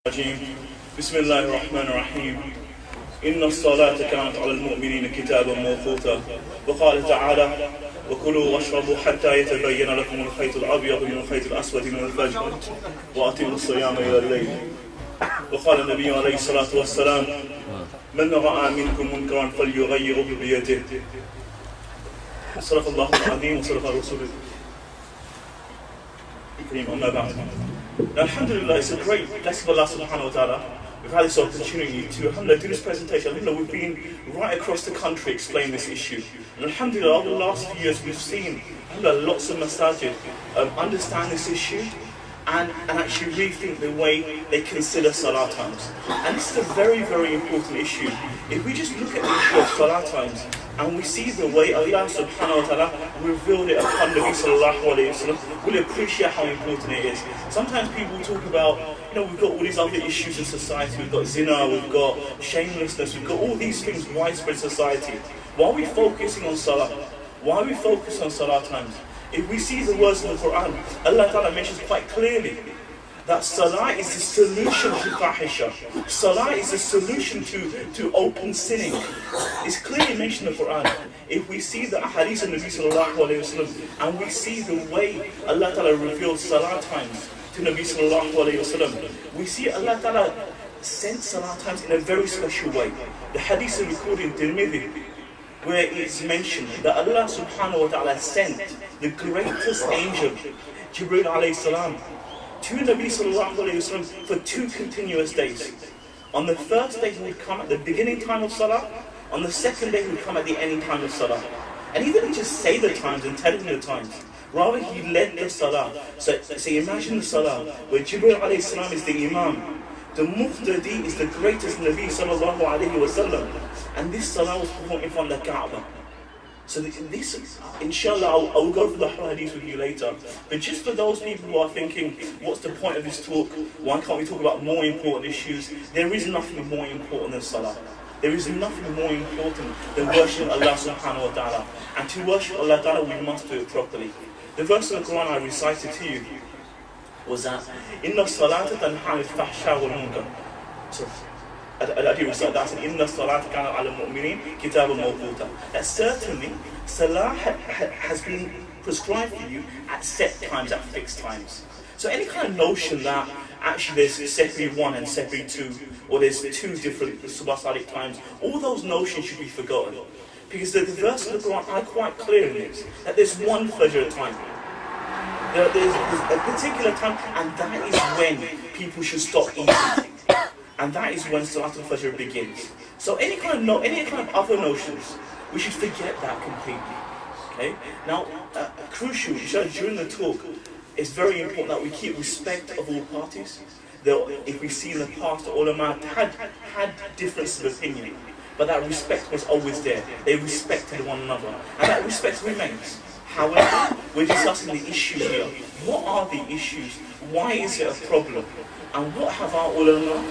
بسم الله الرحمن الرحيم إن الصلاة كانت على المؤمنين كتابا موقوتا وقال تعالى وكلوا واشربوا حتى يتبين لكم الخيط الأبيض من الخيط الأسود من الفجر وأتموا الصيام إلى الليل وقال النبي عليه الصلاة والسلام من رأى منكم منكرا فليغيره بيده صدق الله العظيم وصدق رسوله الكريم أما بعد. Now, alhamdulillah, it's a great blessing of Allah subhanahu wa ta'ala. We've had this opportunity to alhamdulillah, do this presentation. Alhamdulillah, we've been right across the country explaining this issue. And alhamdulillah, over the last few years, we've seen lots of masajid understand this issue and actually rethink the way they consider salah times. And this is a very, very important issue. If we just look at the issue of salah times and we see the way Allah subhanahu wa ta'ala revealed it upon Nabi sallallahu alayhi wa sallam, we'll appreciate how important it is. Sometimes people talk about, we've got all these other issues in society, we've got zina, we've got shamelessness, we've got all these things widespread in society. Why are we focusing on salah? Why are we focusing on salah times? If we see the words in the Quran, Allah Ta'ala mentions quite clearly that salah is the solution to fahisha. Salah is the solution to open sinning. It's clearly mentioned in the Quran. If we see the hadith of Nabi sallallahu alayhi wa sallam, and we see the way Allah Ta'ala revealed salah times to Nabi sallallahu alayhi wa sallam, we see Allah Ta'ala sent salah times in a very special way. The hadith is recorded in Tirmidhi, where it's mentioned that Allah subhanahu wa ta'ala sent the greatest angel, Jibreel alayhi salam, to Nabi sallallahu alayhi wa sallam for 2 continuous days. On the first day he would come at the beginning time of salah, on the second day he would come at the ending time of salah. And he didn't just say the times and tell him the times, rather he led the salah. So imagine the salah where Jibreel alayhi salam is the Imam, the Muqtadi is the greatest Nabi sallallahu alayhi wa sallam, and this salah was performed in front of the Kaaba. So this, inshallah, I will go through the whole hadith with you later. But just for those people who are thinking, what's the point of this talk? Why can't we talk about more important issues? There is nothing more important than salah. There is nothing more important than worshiping Allah subhanahu wa ta'ala. And to worship Allah ta'ala, we must do it properly. The verse of the Quran I recited to you was that, Inna salata tanha al-fahsha wal-munkar. So, I do recite that, Inna salata kana ala mu'minin kitabun mawquta. That certainly, salah has been prescribed for you at set times, at fixed times. So any kind of notion that actually there's Sehri 1 and Sehri 2, or there's 2 different subasalic times, all those notions should be forgotten. Because the verse of the Quran are quite clear in this, that there's one Fajr time. There's a particular time, and that is when people should stop eating. And that is when Salatul-Fajr begins. So any kind of other notions, we should forget that completely. Okay? Now, crucial, during the talk, it's very important that we keep respect of all parties. If we see in the past, the Ulama had differences of opinion, but that respect was always there. They respected one another, and that respect remains. However, we're discussing the issue here. What are the issues? Why is it a problem? And what have our ulama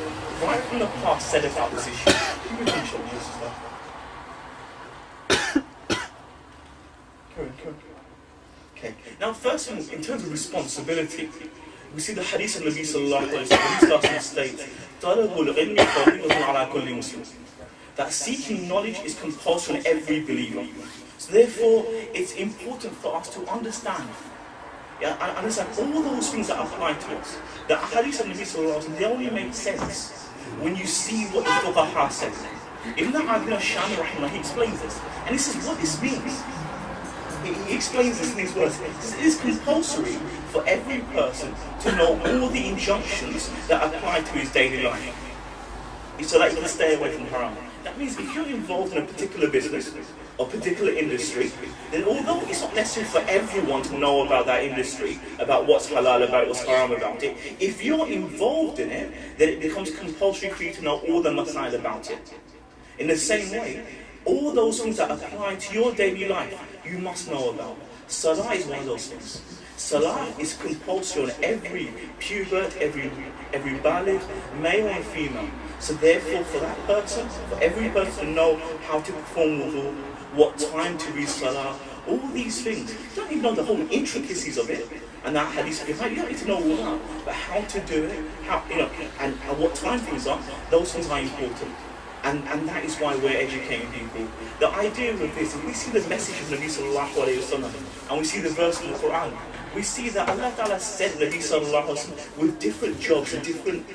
right from the past said about this issue? Okay. Now, first, in terms of responsibility, we see the hadith of Nabi sallallahu alayhi wa sallam. He starts to state, "Talabul ilmi fardiyatun ala kulli muslim." That seeking knowledge is compulsory on every believer. So therefore, it's important for us to understand. Understand all those things that apply to us. The hadith of Nabi sallallahu alayhi wa sallam, they only make sense when you see what the fuqaha said. Ibn Shami rahimahullah, he explains this, and he says what this means. He explains this in his words. It is compulsory for every person to know all the injunctions that apply to his daily life, so that he can stay away from haram. That means if you're involved in a particular business or particular industry, then although it's not necessary for everyone to know about that industry, about what's halal, about what's haram about it, if you're involved in it, then it becomes compulsory for you to know all the masail about it. In the same way, all those things that apply to your daily life, you must know about. Salah is one of those things. Salah is compulsory on every pubert, every baligh, male and female. So therefore, for that person, for every person to know how to perform wudu, what time to read salah, all these things, you don't even know the whole intricacies of it, and that hadith behind. You don't need to know all that, but how to do it, how, you know, and what time things are. Those things are important. And that is why we're educating people. The idea of this, if we see the message of Nabi sallallahu alayhi wa sallam, and we see the verse in the Quran, we see that Allah Ta'ala sent Nabi sallallahu alayhi wa sallam with different jobs and different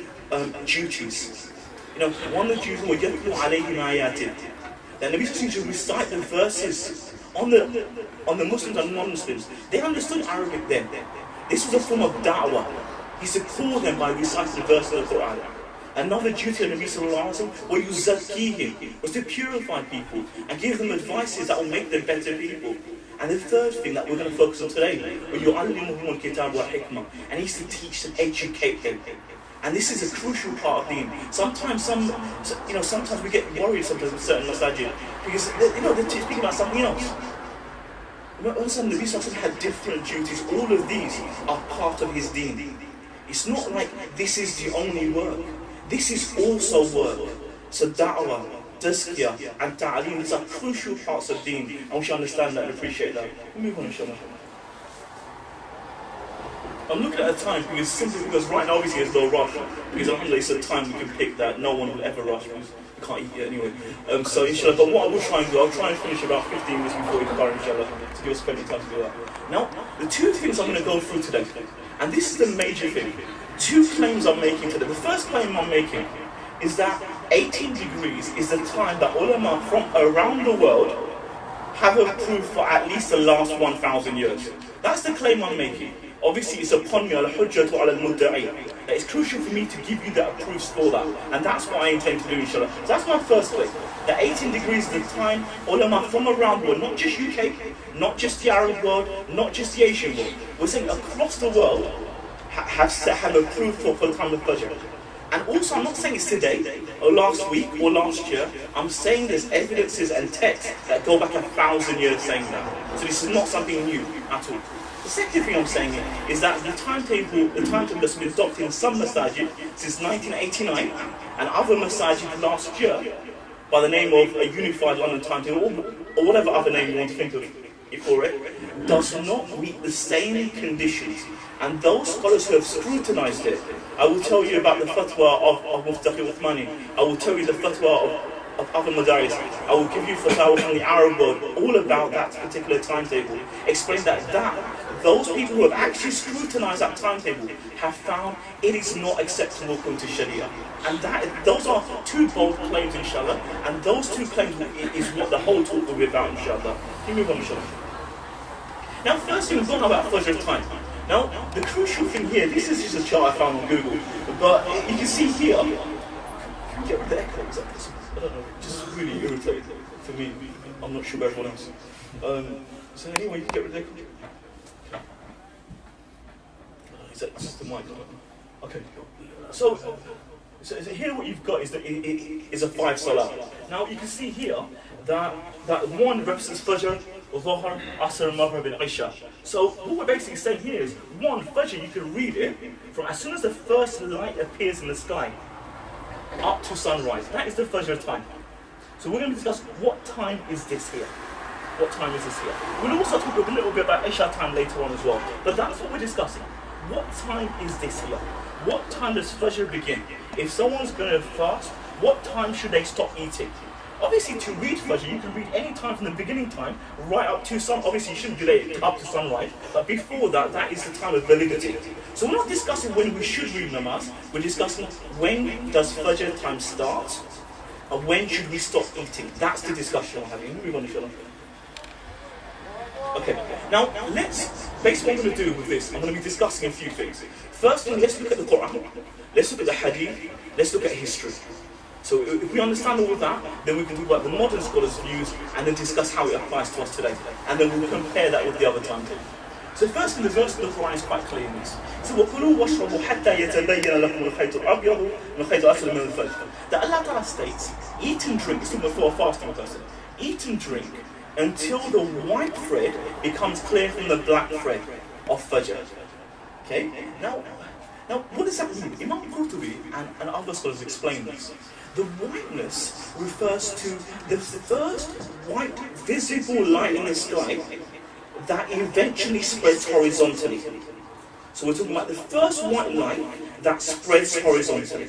duties. You know, one of the duties was yatlu alayhim ayatin. That Nabi sallallahu to recite the verses on the Muslims and non-Muslims. They understood Arabic then. This was a form of da'wah. He used to call them by reciting the verse of the Quran. Another duty of Nabi sallallahu alayhi wa sallam was to purify people and give them advices that will make them better people. And the third thing that we're going to focus on today, وَيُعَلِّمُهُمُ الْكِتَابُ وَالْحِكْمَةِ, and he used to teach them, educate them. And this is a crucial part of deen. Sometimes sometimes we get worried sometimes with certain masajid because they're speaking about something else. Also, Nabi sallallahu alayhi wa sallam had different duties. All of these are part of his deen. It's not like this is the only work. This is also work. So da'wah, tazkiyah and ta'aleem, these are crucial parts of deen, and we should understand that and appreciate that. We'll move on, inshallah. I'm looking at a time simply because right now obviously there's no rush, because alhamdulillah it's a time we can pick that no one will ever rush because we can't eat it anyway. So inshallah, but what I will try and do, I'll try and finish about 15 minutes before we start, inshallah, to give us plenty of time to do that. Now, the two things I'm going to go through today, and this is the major thing. Two claims I'm making today. The first claim I'm making is that 18 degrees is the time that ulama from around the world have approved for at least the last 1,000 years. That's the claim I'm making. Obviously, it's upon me, al-hujjatu ala-al-mudda'i. It's crucial for me to give you the proofs for that. And that's what I intend to do, inshallah. So that's my first claim. The 18 degrees is the time ulama from around the world, not just UK, not just the Arab world, not just the Asian world. We're saying across the world, have approved for the time of Fajr. And also, I'm not saying it's today, or last week, or last year. I'm saying there's evidences and texts that go back 1,000 years saying that. So this is not something new at all. The second thing I'm saying is that the timetable that's been adopted in some masajid since 1989, and other masajid last year, by the name of a unified London timetable, or whatever other name you want to think of for it, does not meet the same conditions. And those scholars who have scrutinized it, I will tell you about the fatwa of Muftaqi Uthmani, I will tell you the fatwa of other madaris, I will give you fatwa from the Arab world, all about that particular timetable. Explain that those people who have actually scrutinized that timetable have found it is not acceptable according to Shari'ah. And those are two bold claims, inshallah, and those two claims is what the whole talk will be about, inshallah. Can you move on, inshallah? Now, first thing, we've got about Fajr time. Now, the crucial thing here, this is just a chart I found on Google, but you can see here, can you get rid of the echo? Is that possible? I don't know, just really irritating for me. I'm not sure about everyone else. So anyway, you can get rid of the echo. Is that just the mic? Okay. So here what you've got is a 5 salah. Now you can see here that one represents Fajr, Dhuhr, Asr, Maghrib and Isha. So what we're basically saying here is, one, Fajr, you can read it from as soon as the first light appears in the sky up to sunrise. That is the Fajr time. So we're going to discuss what time is this here. What time is this here? We'll also talk a little bit about Isha time later on as well. But that's what we're discussing. What time is this here? What time does Fajr begin? If someone's going to fast, what time should they stop eating? Obviously, to read Fajr, you can read any time from the beginning time right up to sun. Obviously, you shouldn't delay it up to sunrise, but before that, that is the time of validity. So we're not discussing when we should read namaz. We're discussing when does Fajr time start, and when should we stop eating. That's the discussion we're having. Move on, inshallah. Okay, now basically what I'm going to do with this, I'm going to be discussing a few things. First thing, let's look at the Quran, let's look at the Hadith, let's look at history. So if we understand all of that, then we can talk about the modern scholars' views and then discuss how it applies to us today. And then we'll compare that with the other timetable. So first, the verse of the Quran is quite clear in this. So وَكُلُوا وَاشْرَبُوا حَتَّى يَتَبَيَّنَ لَكُمُ الْخَيْطُ الْأَبْيَضُ مِنَ الْخَيْطِ الْأَسْوَدِ مِنَ الْفَجْرِ. That Allah Ta'ala states, eat and drink, this is before a fasting person, eat and drink until the white thread becomes clear from the black thread of Fajr. Okay? Now what does that mean? Imam Qurtubi and other scholars explain this. The whiteness refers to the first white visible light in the sky that eventually spreads horizontally So we're talking about the first white light that spreads horizontally.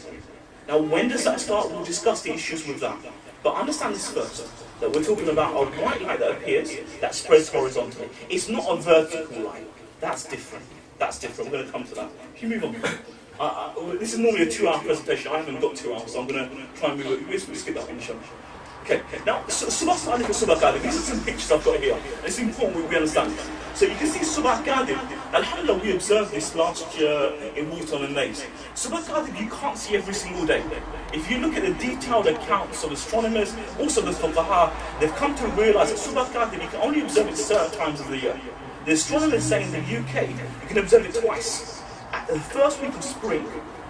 Now when does that start? We'll discuss the issues with that. But understand this first, that we're talking about a white light that appears, that spreads horizontally. It's not a vertical light. That's different. That's different. We're going to come to that. Can you move on? This is normally a 2-hour presentation. I haven't got 2 hours, so I'm going to try and move it. We'll skip that one, inshallah. Okay, now, Subah Sadiq and Subah Qadib, these are some pictures I've got here. It's important we understand this. So you can see Subah Qadib, alhamdulillah, we observed this last year in Woolton and Nays. Subah Qadib you can't see every single day. If you look at the detailed accounts of astronomers, also the fuqaha, they've come to realise that Subah Qadib you can only observe it certain times of the year. The astronomers say in the UK, you can observe it twice. At the first week of spring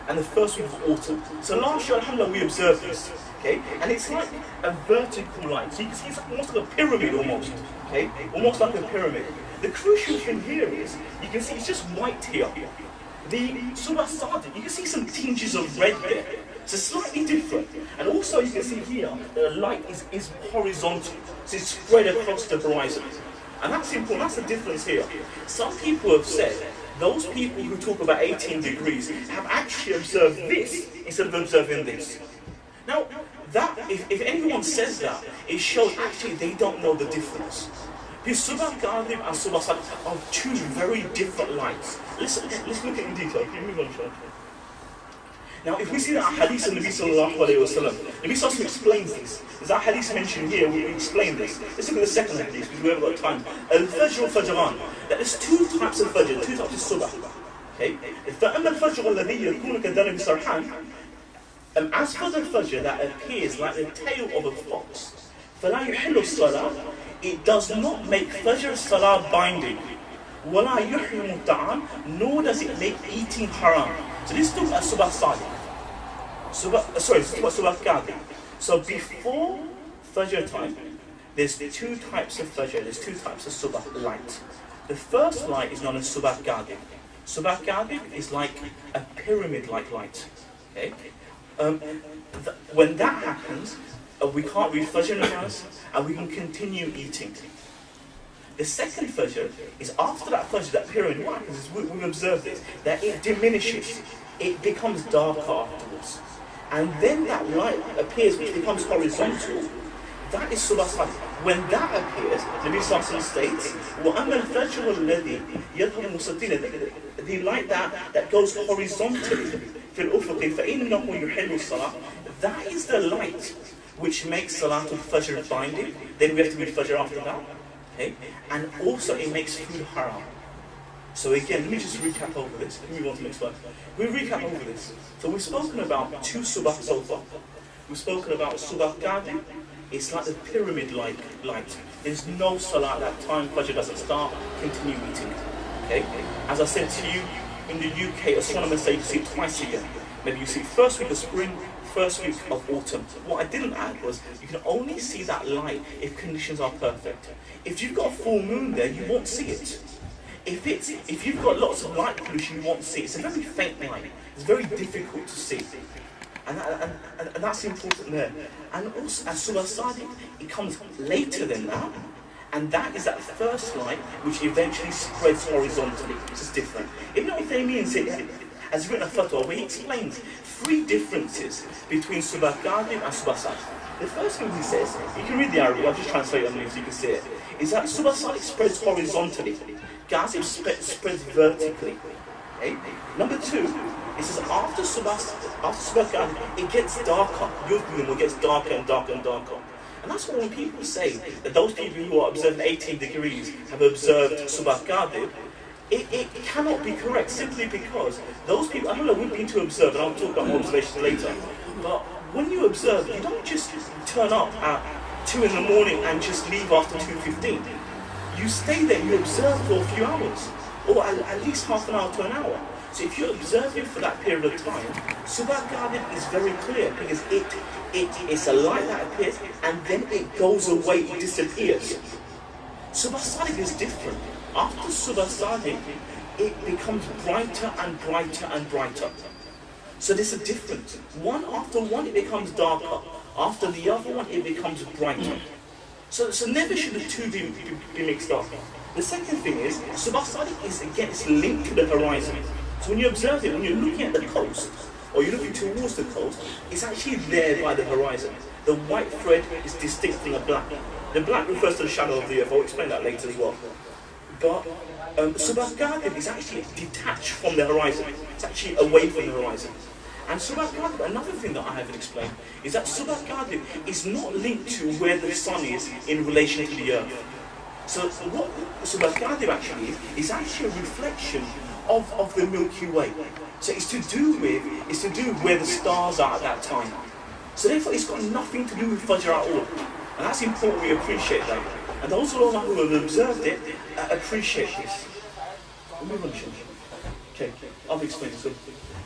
and the first week of autumn. So last year, alhamdulillah, we observed this. Okay? And it's like a vertical line. So you can see it's almost like a pyramid almost. Okay? Almost like a pyramid. The crucial thing here is, you can see it's just white here. The Subah Sadiq, you can see some tinges of red there. So slightly different. And also you can see here, the light is horizontal. So it's spread across the horizon. And that's important, that's the difference here. Some people have said, those people who talk about 18 degrees have actually observed this instead of observing this. Now, that, if anyone says that, it shows actually they don't know the difference. Because Subah Qadib and Subah Sadiq are two very different lights. Let's look at it in detail. Can you move on, Sean? Now, if we see that hadith of Nabi sallallahu alayhi wa sallam, Nabi sallallahu alayhi wa sallam explains this. There's that hadith mentioned here, we explain this. Let's look at the second hadith, because we haven't got time. Al-Fajr al-Fajran. That there's two types of Fajr, two types of Subah. Okay? فَأَمَّا الْفَجْرُ الَّذِي يَكُونُ كَذَنَبِ سَرْحَانٍ. As for the Fajr that appears like the tail of a fox, فَلَا يُحِلُّ الصَّلَاةِ. It does not make Fajr Salah binding. وَلَا يُحْرِمُ الطَّعَامِ. Nor does it make eating haram. So this is talking about Subah Sadiq. Subah Qadib. So before Fajr time, there's two types of Fajr, there's two types of Subah light. The first light is known as Subah Qadib. Subah Qadib is like a pyramid-like light. Okay? When that happens, we can't read Fajr namaz, and we can continue eating. The second Fajr is after that Fajr, that pyramid, what happens is we've observed this, that it diminishes, it becomes darker afterwards. And then that light appears, which becomes horizontal. That is Subah Sadiq. When that appears, Nabi Sallallahu states, وَأَمَّا الْفَجْرُ الَّذِي يَظْهَرُ مُسْتَطِيلًا. The light that goes horizontally, فِي الْأُفُقِ فَإِنَّهُ يُحِلُّ الصَّلَاةِ. That is the light which makes Salatul Fajr binding. Then we have to read Fajr after that. Okay? And also it makes food haram. So again, let me just recap over this. Let me move on to the next slide. We'll recap over this. So we've spoken about two Subah so far. We've spoken about Subah Qadib. It's like the pyramid-like light. There's no Salah at that time. Fajr doesn't start. Continue eating. Okay? As I said to you, in the UK, astronomers say you see it twice a year. Maybe you see it first week of spring, first week of autumn. What I didn't add was, you can only see that light if conditions are perfect. If you've got a full moon there, you won't see it. If you've got lots of light pollution, you won't see it. It's a very faint light. It's very difficult to see. And that's important there. And also, as Subah Sadiq, it comes later than that. And that is that first light, which eventually spreads horizontally. This is different. Ibn Uthaymeen has written a fatwa where he explains three differences between Subah Qadib and Subah Sadiq. The first thing he says, you can read the Arabic, I'll just translate it underneath so you can see it, is that Subah Sadiq spreads horizontally. Qadib spreads vertically. Okay? Number two, it says after Subah Qadib, it gets darker. Your moon gets darker and darker and darker. And that's why when people say that those people who are observing 18 degrees have observed Subah Qadib, it cannot be correct, simply because those people, I don't know, we've been to observe, and I'll talk about more observations later, but when you observe, you don't just turn up at 2 in the morning and just leave after 2:15. You stay there, you observe for a few hours, or at least half an hour to an hour. So if you observe it for that period of time, Subah Qadib is very clear, because it's a light that appears, and then it goes away, it disappears. Subah Sadiq is different. After Subah Sadiq, it becomes brighter and brighter and brighter. So there's a difference. One after one, it becomes darker. After the other one, it becomes brighter. So never should the two be mixed up. The second thing is, Subah Sadiq is, again, it's linked to the horizon. So when you observe it, when you're looking at the coast, or you're looking towards the coast, it's actually there by the horizon. The white thread is distinct from the black. The black refers to the shadow of the earth. I'll explain that later as well. But Subah Qadib is actually detached from the horizon. It's actually away from the horizon. And Subah Qadib, another thing that I haven't explained, is that Subah Qadib is not linked to where the sun is in relation to the earth. So what Subah Qadib actually is actually a reflection of the Milky Way. So it's to do with where the stars are at that time. So therefore it's got nothing to do with Fajr at all. And that's important, we appreciate that. And those Ulama who have observed it appreciate this. We'll move on, okay, I'll explain this.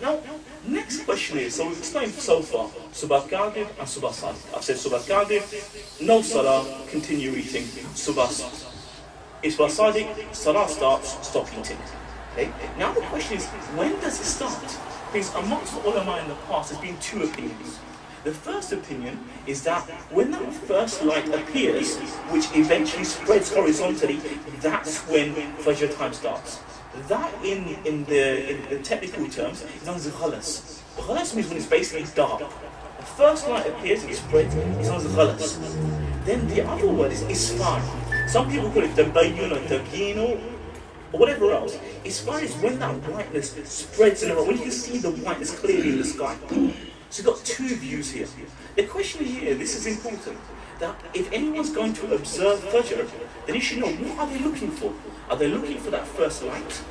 Now, next question is, so we've explained so far, Subah Qadib and Subah Sadiq. I've said Subah Qadib, no Salah, continue eating. Subah Sadiq, Salah starts, stop eating. Okay? Now the question is, when does it start? Because amongst the ulama in the past, there's been two opinions. The first opinion is that when that first light appears, which eventually spreads horizontally, that's when Fajr time starts. That in the technical terms is known as ghalas. Ghalas means when it's basically dark. The first light appears, it spreads, it's known as ghalas. Then the other word is isfar. Some people call it tabayyun or tagyinu, or whatever else. Isfar is when that whiteness spreads in the when you can see the whiteness clearly in the sky. So you've got two views here. The question here, this is important, that if anyone's going to observe Fajr, then you should know, what are they looking for? Are they looking for that first light?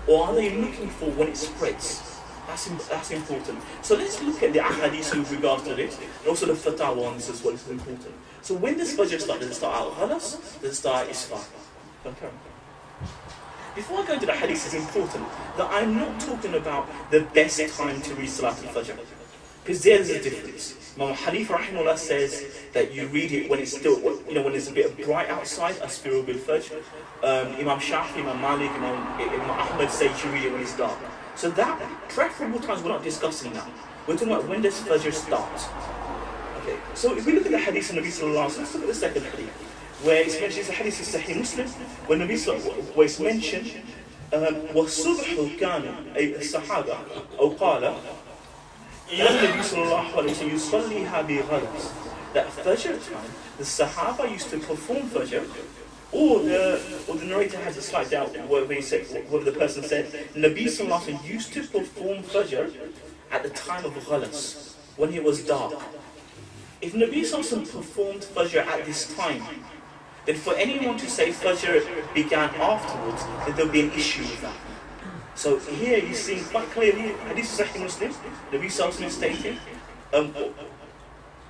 Or are they looking for when it spreads? That's important. So let's look at the ahadith with regards to this, and also the fatawa on this as well, it's important. So when does Fajr start? Does it start al-ghalas? Does it start isfar? Okay. Before I go into the hadith, it's important that I'm not talking about the best time to read Salatul Fajr. Because there's a difference. Imam Hanif rahimahullah says that you read it when it's still, when it's a bit bright outside, asfiru bil fajr. Imam Shafi, Imam Malik, Imam Ahmad say you read it when it's dark. So that, preferable times, we're not discussing that. We're talking about when does Fajr start. Okay, so if we look at the hadith of Nabi Sallallahu Alaihi Wasallam, let's look at the second hadith, where it's mentioned, it's a hadith of Sahih Muslim, where Nabi Sallallahu, where it's mentioned, وَالصُّبْحُ كَانَ أي الصحابة أو قال النبي صلى الله عليه وسلم يصليها بغلس. That Fajr time, the Sahaba used to perform Fajr, or the narrator has a slight doubt whether the person said, Nabi sallallahu alaihi wasallam used to perform Fajr at the time of Ghalas, when it was dark. If Nabi sallallahu alaihi wasallam performed Fajr at this time, then for anyone to say Fajr began afterwards, then there'll be an issue with that. So here you see quite clearly, Hadith Sahih Muslim, Nabi sallallahu alaihi wasallam stating,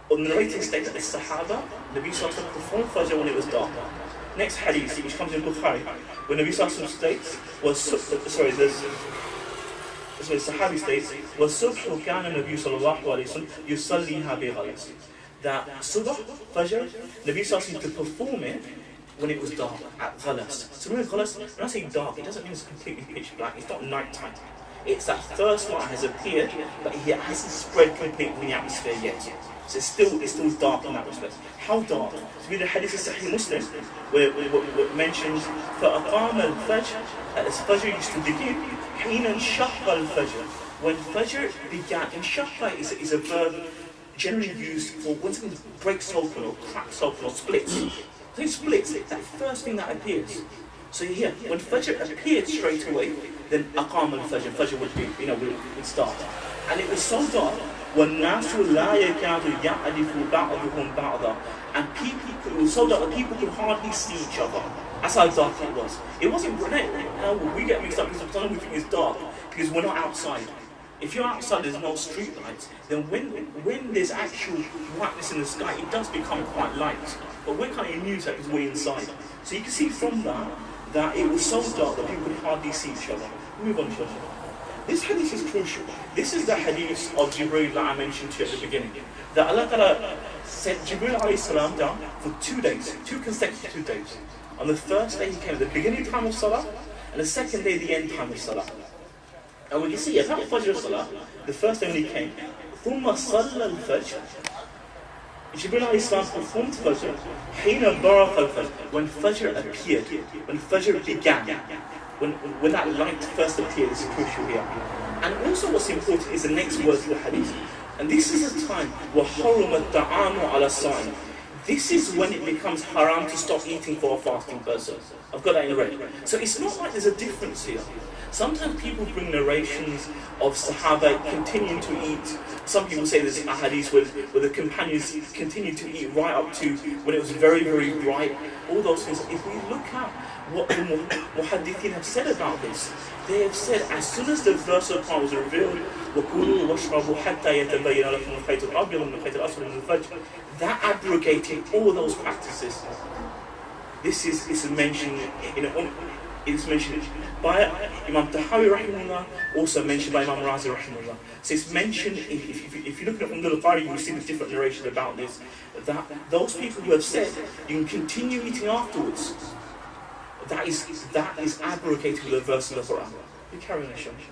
or the narrator states that the Sahaba, Nabi sallallahu alaihi wasallam performed Fajr when it was dark. Next hadith, which comes in Bukhari, when Nabi sallallahu alaihi wasallam states, the Sahabi states, وَالصُّبْحُ كَانَ النَّبِيُّ صَلَّى اللَّهُ عَلَيْهِ وَسَلَّمَ يُصَلِّيهَا بِغَلَسٍ. That Subh, Fajr, Nabi sallallahu alaihi wasallam to perform it when it was dark, at ghalas. So remember ghalas, when I say dark, it doesn't mean it's completely pitch black, it's not night time. It's that first light has appeared, but it hasn't spread completely in the atmosphere yet. So it's still dark in that respect. How dark? So we read the hadith of Sahih Muslim, where it mentions, فَأَقَامَ الْفَجْرِ, as Fajr used to begin, حِينَ انشَقَّ الْفَجْرِ. When Fajr began, inshaqqa is a verb generally used for when something breaks open or cracks open or splits. So it splits, it's that first thing that appears. So here, when Fajr appeared straight away, then aqam al-Fajr, Fajr would be, would start. And it was so dark, وَالنَّاسُ لَا يَكَادُ يَعْرِفُ بَعْضُهُمْ بَعْضًا. And it was so dark that people could hardly see each other. That's how dark it was. It wasn't, we get mixed up because sometimes we think it's dark because we're not outside. If you're outside, there's no street lights, then when there's actual whiteness in the sky, it does become quite light. But we're kind of immune to that because we're inside. So you can see from that it was so dark that people could hardly see each other. Move on, inshallah. This hadith is crucial. This is the hadith of Jibreel that I mentioned to you at the beginning. That Allah Ta'ala sent Jibreel alayhi salam down for 2 days, 2 consecutive days. On the first day he came at the beginning time of Salah, and the second day the end time of Salah. And we can see about Fajr Salah, the first day when he came, ثُمَّ صَلَّى الْفَجْرِ. Jibreel al-Islam performed Fajr, Hina Barak al-Fajr, when Fajr appeared, when Fajr began, when that light first appeared. This is crucial here. And also what's important is the next word of the hadith. And this is a time where حَرُّمَ الطَّعَامُ عَلَى الصَّائِمِ. This is when it becomes haram to stop eating for a fasting person. I've got that in red. So it's not like there's a difference here. Sometimes people bring narrations of Sahaba continuing to eat. Some people say there's a hadith where the companions continued to eat right up to when it was very, very bright. All those things. If we look at what the Muhaddithin have said about this, they have said as soon as the verse of the Quran was revealed, وَكُلُوا وَاشْرَبُوا حَتَّى يَتَبَيَّنَ لَكُمُ الْخَيْطُ الْأَبْيَضُ مِنَ الْخَيْطِ الْأَسْوَدِ مِنَ الْفَجْرِ. That abrogated all those practices. This is mentioned it's mentioned by Imam Tahawi rahimahullah, also mentioned by Imam Razi rahimahullah. So it's mentioned, if you look at Al-Hira, you will see the different narration about this, that those people who have said you can continue eating afterwards, that is abrogated with a verse in the Quran. We carry on, Shari'ah.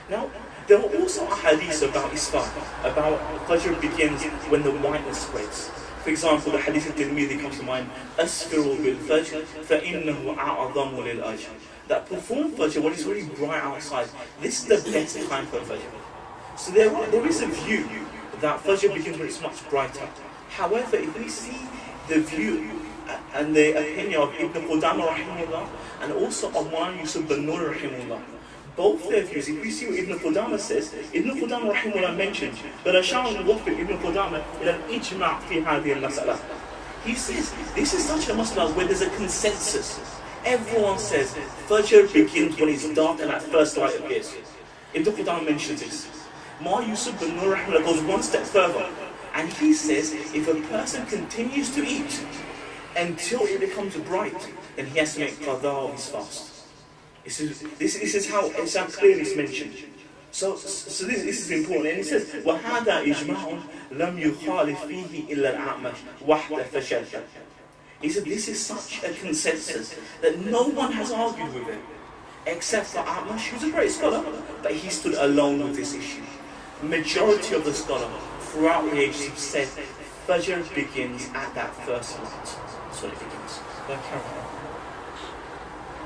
Now, there are also ahadith about Islam, about Fajr begins when the whiteness spreads. For example, the hadith of Tirmidhi comes to mind, أَسْفِرُوا بِالْفَجْرِ فَإِنَّهُ أَعْظَمُ لِلْأَجْرِ. That perform Fajr when it's really bright outside. This is the best time for Fajr. So there is a view that Fajr begins when it's much brighter. However, if we see the view and the opinion of Ibn Qudama rahimahullah and also of Maulana Yusuf bin Noor rahimahullah, both their views, if we see what Ibn Qudama says, Ibn Qudama rahimahullah mentioned that Ibn Qudama al-ijma' fi hadhihi al-mas'ala. He says this is such a mas'ala where there's a consensus. Everyone says Fajr begins when it's dark and that first light appears. Ibn Qudama mentions this. Maulana Yusuf bin Noor rahimahullah goes one step further and he says if a person continues to eat until it becomes bright, then he has to make qadha of his fast. This is how clearly it's mentioned. So this is important. And it says, وَهَذَا إِجْمَعٌ لَمْ يُخَالِفْ فِيهِ إِلَّا الْأَعْمَشِ وَحْدَ فَشَلْتَ. He said, this is such a consensus that no one has argued with it, except for A'mash, who's a great scholar, but he stood alone with this issue. The majority of the scholars throughout the ages have said, Fajr begins at that first light. That's when it begins.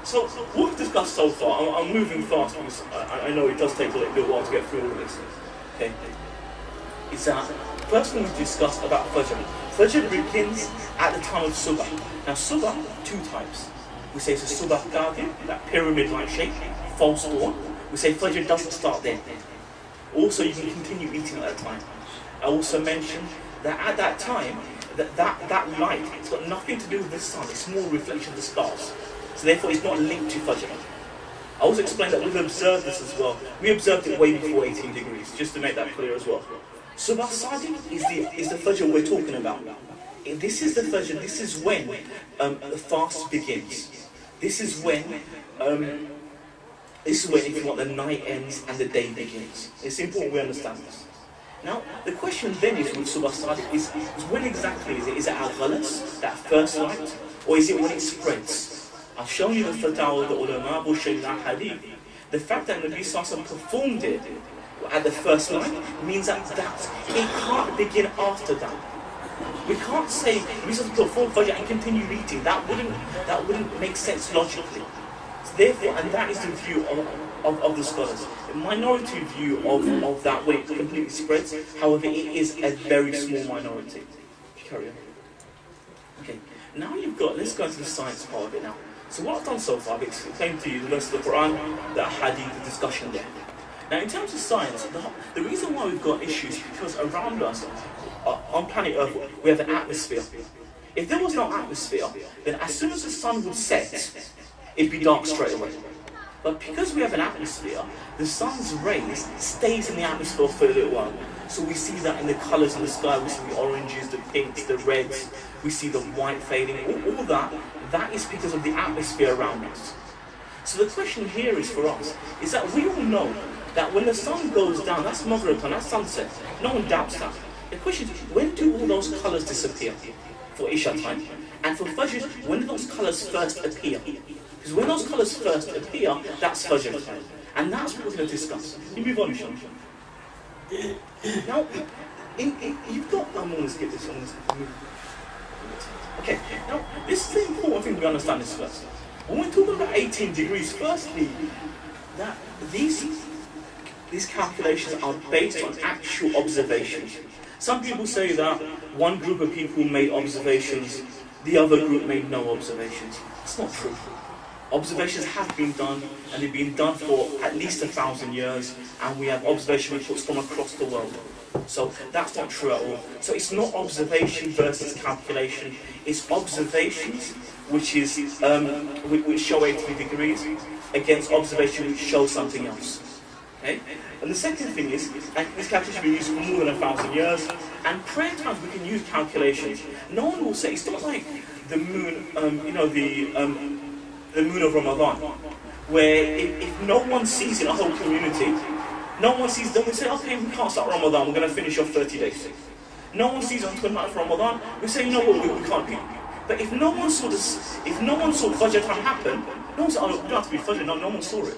So, what we've discussed so far, I'm moving fast because I know it does take a little while to get through all of this. Okay? It's that first thing we discussed about Fajr. Fajr begins at the time of Subah. Now, Subah, two types. We say it's a Subah Qadhi, that pyramid-like shape, false dawn. We say Fajr doesn't start then. Also, you can continue eating at that time. I also mentioned that at that time, that light, it's got nothing to do with the sun, it's more a reflection of the stars. So therefore it's not linked to Fajr. I also explained that we've observed this as well. We observed it way before 18 degrees, just to make that clear as well. Subah Sadiq is the Fajr we're talking about. This is the Fajr, this is when the fast begins. This is when, if you want, the night ends and the day begins. It's important we understand this. Now, the question then is with Subah Sadiq is when exactly is it? Is it al-Ghalas, that first light, or is it when it spreads? I've shown you the Fatawa of the Ulama, hadith. The fact that Nabi Sallallahu performed it at the first light means that it can't begin after that. We can't say Nabi Sallallahu performed Fajr and continue eating. That wouldn't make sense logically. So therefore, and that is the view of the scholars. A minority view of that when it completely spreads. However, it is a very small minority. Carry on. Okay. Now let's go into the science part of it now. So what I've done so far, I've explained to you the verse of the Quran, the hadith, the discussion there. Now in terms of science, the reason why we've got issues is because around us, on planet Earth, we have an atmosphere. If there was no atmosphere, then as soon as the sun would set, it'd be dark straight away. But because we have an atmosphere, the sun's rays stays in the atmosphere for a little while. So we see that in the colours in the sky, we see the oranges, the pinks, the reds, we see the white fading, all that is because of the atmosphere around us. So the question here is for us, is that we all know that when the sun goes down, that's Maghrib time, that's sunset. No one doubts that. The question is, when do all those colours disappear? For Isha time. And for Fajr, when do those colours first appear? Because when those colours first appear, that's Fajr time. And that's what we're going to discuss. You move on, Sean. Now, you've got, let's get this on this. Okay, now this is the important thing we understand this first. When we're talking about 18 degrees, firstly, that these calculations are based on actual observations. Some people say that one group of people made observations, the other group made no observations. It's not true. Observations have been done, and they've been done for at least 1,000 years, and we have observation reports from across the world. So that's not true at all. So it's not observation versus calculation. It's observations which show 80 degrees against observation which shows something else. Okay? And the second thing is, and this calculation has been used for more than 1,000 years, and prayer times we can use calculations. No one will say, it's not like the moon, the moon of Ramadan, where if no one sees in a whole community, no one sees, then we say, okay, we can't start Ramadan, we're going to finish off 30 days. No one sees on 29th of Ramadan, we say, you know what, we can't be. But if no one saw this, if no one saw Fajr time happen, no one said, oh, you don't have to be Fajr, no one saw it.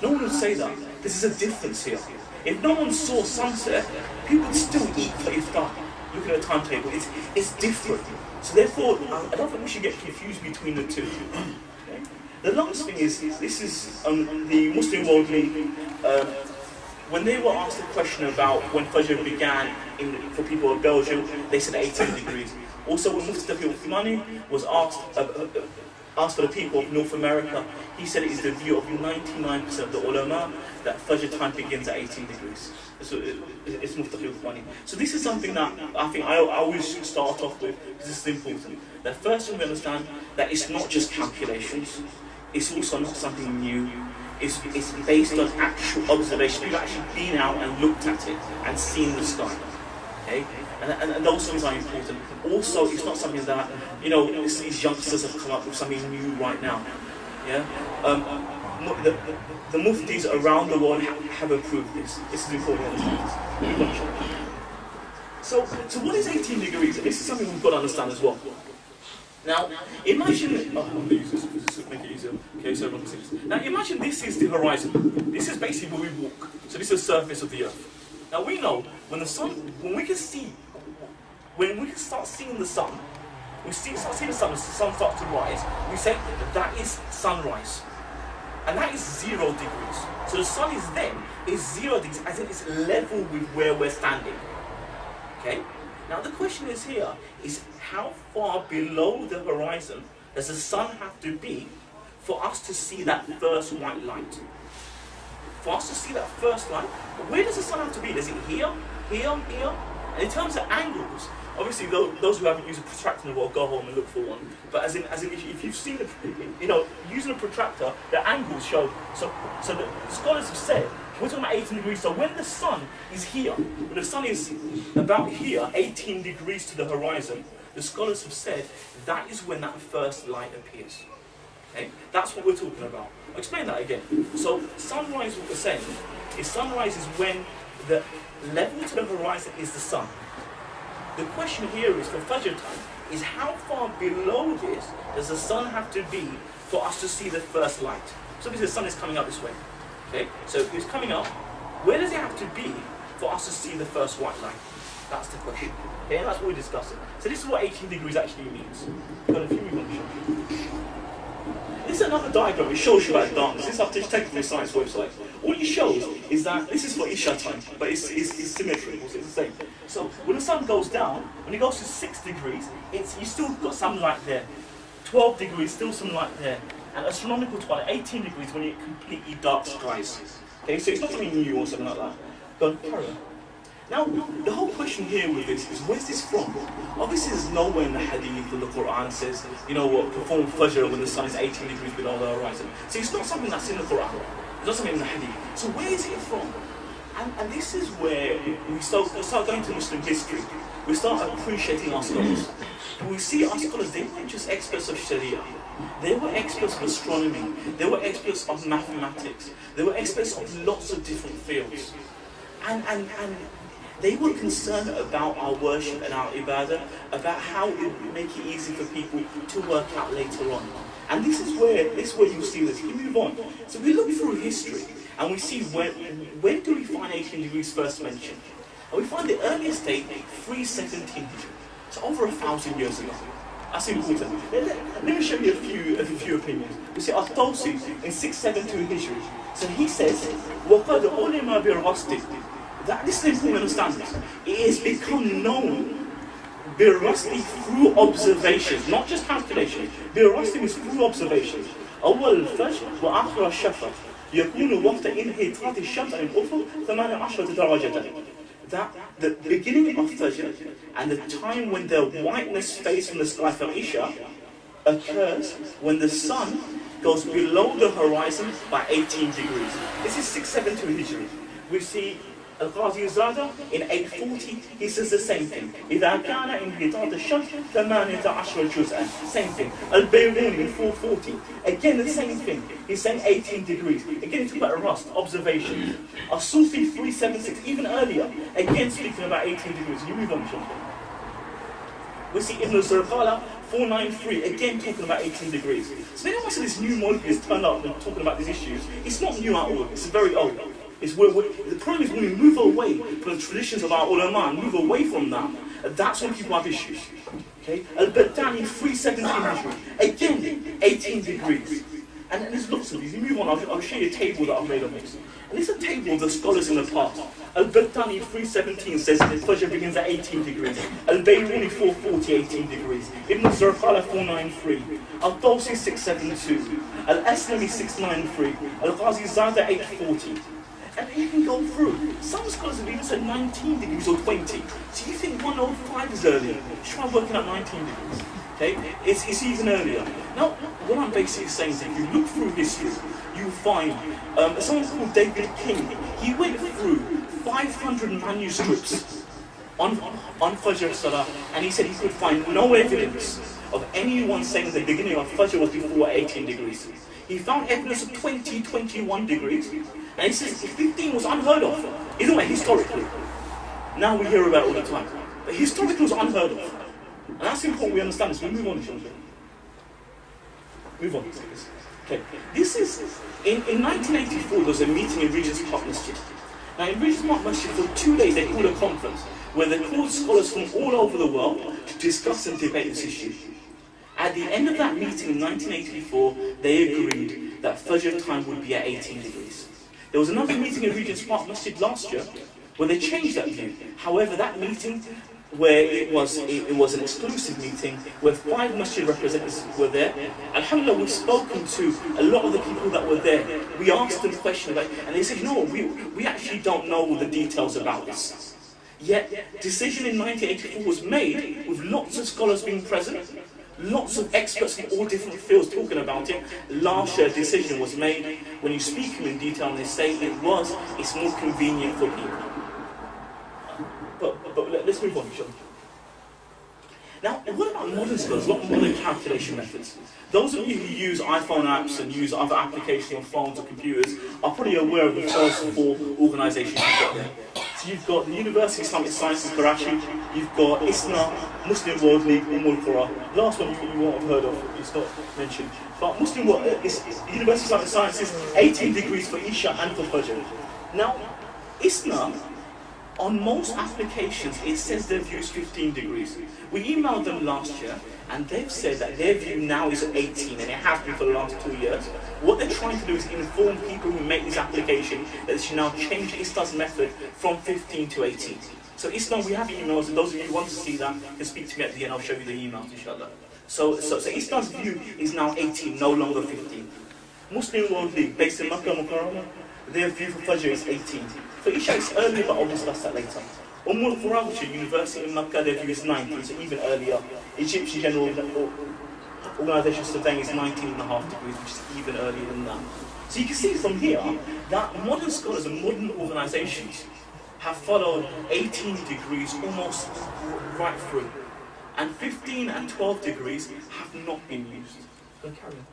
No one would say that. This is a difference here. If no one saw sunset, people would still eat for iftar. Look at the timetable, it's different. So therefore, I don't think we should get confused between the two. Okay? The last thing is, this is the Muslim World League, when they were asked a question about when Fajr began for people of Belgium, they said 18 degrees. Also, when Mufti Uthmani was asked for the people of North America, he said it is the view of 99% of the ulama that Fajr time begins at 18 degrees. So it's Mufti Uthmani. So this is something that I think I always start off with, because this is important. That first we understand that it's not just calculations, it's also not something new. It's based on actual observation. People have actually been out and looked at it and seen the sky. Okay? And those things are important. Also, it's not something that, these youngsters have come up with something new right now. Yeah? The muftis around the world have approved this. This is important to understand. So what is 18 degrees? And this is something we've got to understand as well. Now, imagine, I'm going to use this to make it easier. Okay, so everyone can see this. Now, imagine this is the horizon. This is basically where we walk. So this is the surface of the earth. Now, we know when we can start seeing the sun, the sun starts to rise, we say that is sunrise. And that is 0 degrees. So the sun is 0 degrees, as in it's level with where we're standing. Okay? Now the question is here, is how far below the horizon does the sun have to be for us to see that first white light? For us to see that first light, where does the sun have to be? Is it here, here, here? And in terms of angles, obviously those who haven't used a protractor will go home and look for one. But as in if you've seen using a protractor, the angles show. So the scholars have said, we're talking about 18 degrees, so when the sun is here, when the sun is about here, 18 degrees to the horizon, the scholars have said that is when that first light appears. Okay? That's what we're talking about. I'll explain that again. So sunrise, what we're saying, is sunrise is when the level to the horizon is the sun. The question here is, for Fajr time, is how far below this does the sun have to be for us to see the first light? So obviously the sun is coming up this way. Okay, so it's coming up. Where does it have to be for us to see the first white light? That's the question. Okay, and that's what we're discussing. So this is what 18 degrees actually means. This is another diagram. It shows you about darkness. This is taken from the science website. All it shows is that this is for Isha time, but it's symmetrical, so it's the same. So when the sun goes down, when it goes to 6 degrees, you still got some light there. 12 degrees, still some light there. And astronomical twilight, 18 degrees, when you get completely dark skies. Okay, so it's not something new or something like that. Go on, carry on. Now, the whole question here with this is, where's this from? Obviously, there's nowhere in the hadith or the Quran says, perform Fajr when the sun is 18 degrees below the horizon. So it's not something that's in the Quran. It's not something in the hadith. So where is it from? And this is where we start going to Muslim history. We start appreciating our scholars. And we see our scholars, they weren't just experts of Shari'ah. They were experts of astronomy. They were experts of mathematics. They were experts of lots of different fields. And they were concerned about our worship and our ibadah, about how it would make it easy for people to work out later on. And this is where you'll see this. We move on. So we look through history and we see when do we find 18 degrees first mentioned? And we find the earliest date 317 Hijri. So over 1,000 years ago. That's important. Let me show you a few opinions. We see Al-Tawsi in 672 Hijri. So he says, وَقَدْ عُلِمَ بِالرَّصْدِ. That this is important to understand. It has become known بالرصد through observations, not just calculation. بالرصد is through observations. أول الفجر وآخر الشفق يكون وقت انحطاط الشمس عن الأفق 18 درجة. That the beginning of Fajr and the time when the whiteness fades from the sky for Isha occurs when the sun goes below the horizon by 18 degrees. This is 672 Hijri. We see Al-Qazi in 840, he says the same thing. إذا كان انحطاط الشمس 18 جزءا. Same thing. Al-Bayruni in 440, again the same thing. He's saying 18 degrees. Again, he's talking about rust, observation. As-Sufi 376, even earlier, again speaking about 18 degrees. You move on, Sean. We see Ibn Zurqala 493, again talking about 18 degrees. So then once this new Molvi has turned up and talking about these issues, it's not new at all, it's very old. The problem is when we move away from the traditions of our ulama and move away from that, that's when people have issues. Okay? Al-Battani 317 Hijri, again 18 degrees. And there's lots of these. You move on, I'll show you a table that I've made of this. And it's a table of the scholars in the past. Al-Battani 317 says that Fajr begins at 18 degrees. Al-Bayruni 440, 18 degrees. Ibn Zurqala 493. Al-Tawsi 672. Al-Islami 693. Al-Ghazi Zada 840. And you can go through. Some scholars have even said 19 degrees or 20. So you think 105 is earlier. Try working at 19 degrees. Okay? It's even earlier. Now, what I'm basically saying is if you look through history, you find someone called David King. He went through 500 manuscripts on Fajr Salah, and he said he could find no evidence of anyone saying the beginning of Fajr was before 18 degrees. He found evidence of 20, 21 degrees. And he says 15 was unheard of. Isn't it historically? Now we hear about it all the time. But historically was unheard of. And that's important we understand this. We move on, children. Move on. Okay. This is, in 1984, there was a meeting in Regent's Park Masjid. Now in Regent's Park Masjid, for 2 days they called a conference where they called scholars from all over the world to discuss and debate this issue. At the end of that meeting in 1984, they agreed that Fajr time would be at 18 degrees. There was another meeting in Regent's Park Masjid last year where they changed that view. However, that meeting, where it was an exclusive meeting, where 5 masjid representatives were there, alhamdulillah, we've spoken to a lot of the people that were there. We asked them questions, and they said, you know what, we actually don't know the details about this. Yet, decision in 1984 was made with lots of scholars being present, lots of experts in all different fields talking about it. Last year, a decision was made. When you speak to them in detail and they say it's more convenient for people. But let's move on, Sean. Now, what about modern scholars? What are modern calculation methods? Those of you who use iPhone apps and use other applications on phones or computers are probably aware of the first 4 organisations you've got there. So you've got the University of Islamic Sciences, Karachi, you've got ISNA, Muslim World League, Umm-ul-Quran. Last one you won't have heard of, it's not mentioned. But Muslim World, University of Islamic Sciences, 18 degrees for Isha and for Fajr. Now, ISNA, on most applications, it says their view is 15 degrees. We emailed them last year, and they've said that their view now is 18, and it has been for the last 2 years. What they're trying to do is inform people who make this application that they should now change ISNA's method from 15 to 18. So ISNA, we have emails, and those of you who want to see that can speak to me at the end. I'll show you the emails, inshallah. So ISNA's view is now 18, no longer 15. Muslim World League, based in Makkah Mukarramah, their view for Fajr is 18. For Isha, it's earlier, but I'll discuss that later. Umm-ul-Quran, which is University in Makkah, their view is 19, so even earlier. Egyptian General Organisation surveying is 19.5 degrees, which is even earlier than that. So you can see from here that modern scholars and modern organisations have followed 18 degrees almost right through. And 15 and 12 degrees have not been used. So carry on.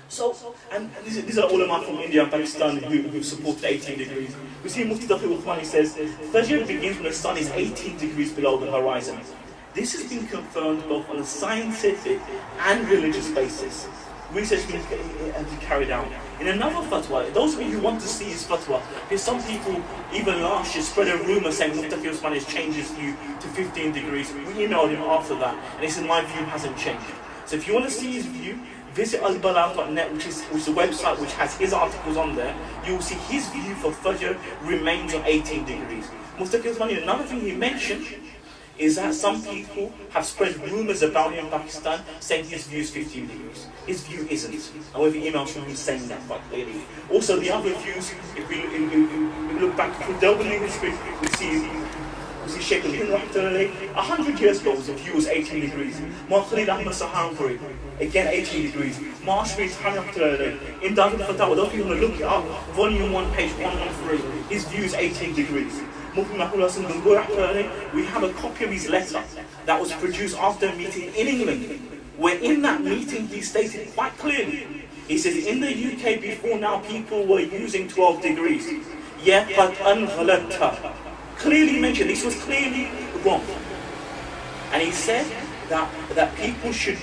So, and these are ulama from India and Pakistan who supported 18 degrees. We see Mufti Taqi says, Fajr begins when the sun is 18 degrees below the horizon. This has been confirmed both on a scientific and religious basis. research has been carried out. In another fatwa, those of you who want to see his fatwa, because some people, even last year, spread a rumour saying Mufti Usman has changed his view to 15 degrees. We emailed him after that, and he said, my view hasn't changed. So if you want to see his view, visit albalam.net, which is a website which has his articles on there. You will see his view for Fajr remains on 18 degrees. Mufti Usman, another thing he mentioned is that some people have spread rumours about him in Pakistan saying his view is 15 degrees. His view isn't. And we have emails from him saying that quite clearly. Also, the other views, if we look back through Darul history, we see Sheikh al-Hira, 100 years ago, his view was 18 degrees. Khalid Ahmad Saharanpuri, again 18 degrees. Marshmi in Darul Fatawa, those people want to look it up, volume 1, page 113, his view is 18 degrees. We have a copy of his letter that was produced after a meeting in England, where in that meeting he stated quite clearly, he says, in the UK before now people were using 12 degrees. Yeah, but clearly mentioned, this was clearly wrong. And he said that people should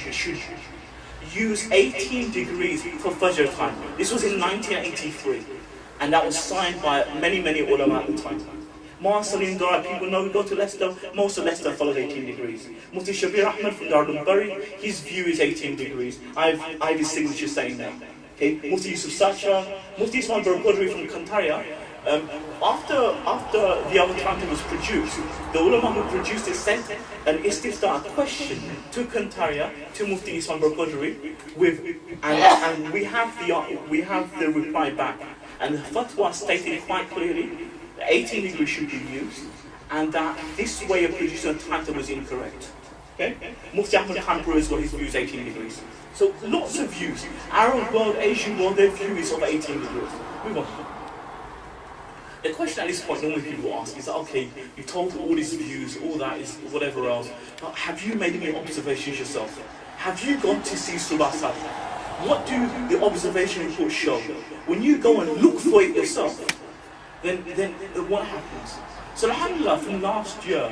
use 18 degrees for Fajr time. This was in 1983. And that was signed by many ulama at the time. Darul, people know, we go to Leicester, most of Leicester followed 18 degrees. Mufti Shabir Ahmed from Darul, his view is 18 degrees. I have his signature saying that. Okay, Mufti Yusuf Sacha, Mufti Ismail Barakhodri from Kantaria. After the other time it was produced, the ulama who produced it sent an istifta, a question to Kantaria, to Mufti Ismail Barakhodri, and we have the reply back. And the fatwa stated quite clearly 18 degrees should be used, and that this way of producing a title was incorrect. Okay? Mufti Ahmad Khanpur has got his views 18 degrees. So lots of views. Arab world, Asian world, their view is of 18 degrees. Move on. The question at this point normally people ask is, okay, you've told all these views, all that is whatever else, but have you made any observations yourself? Have you gone to see Subasad? What do the observation reports show? When you go and look for it yourself, then what happens? So alhamdulillah, from last year,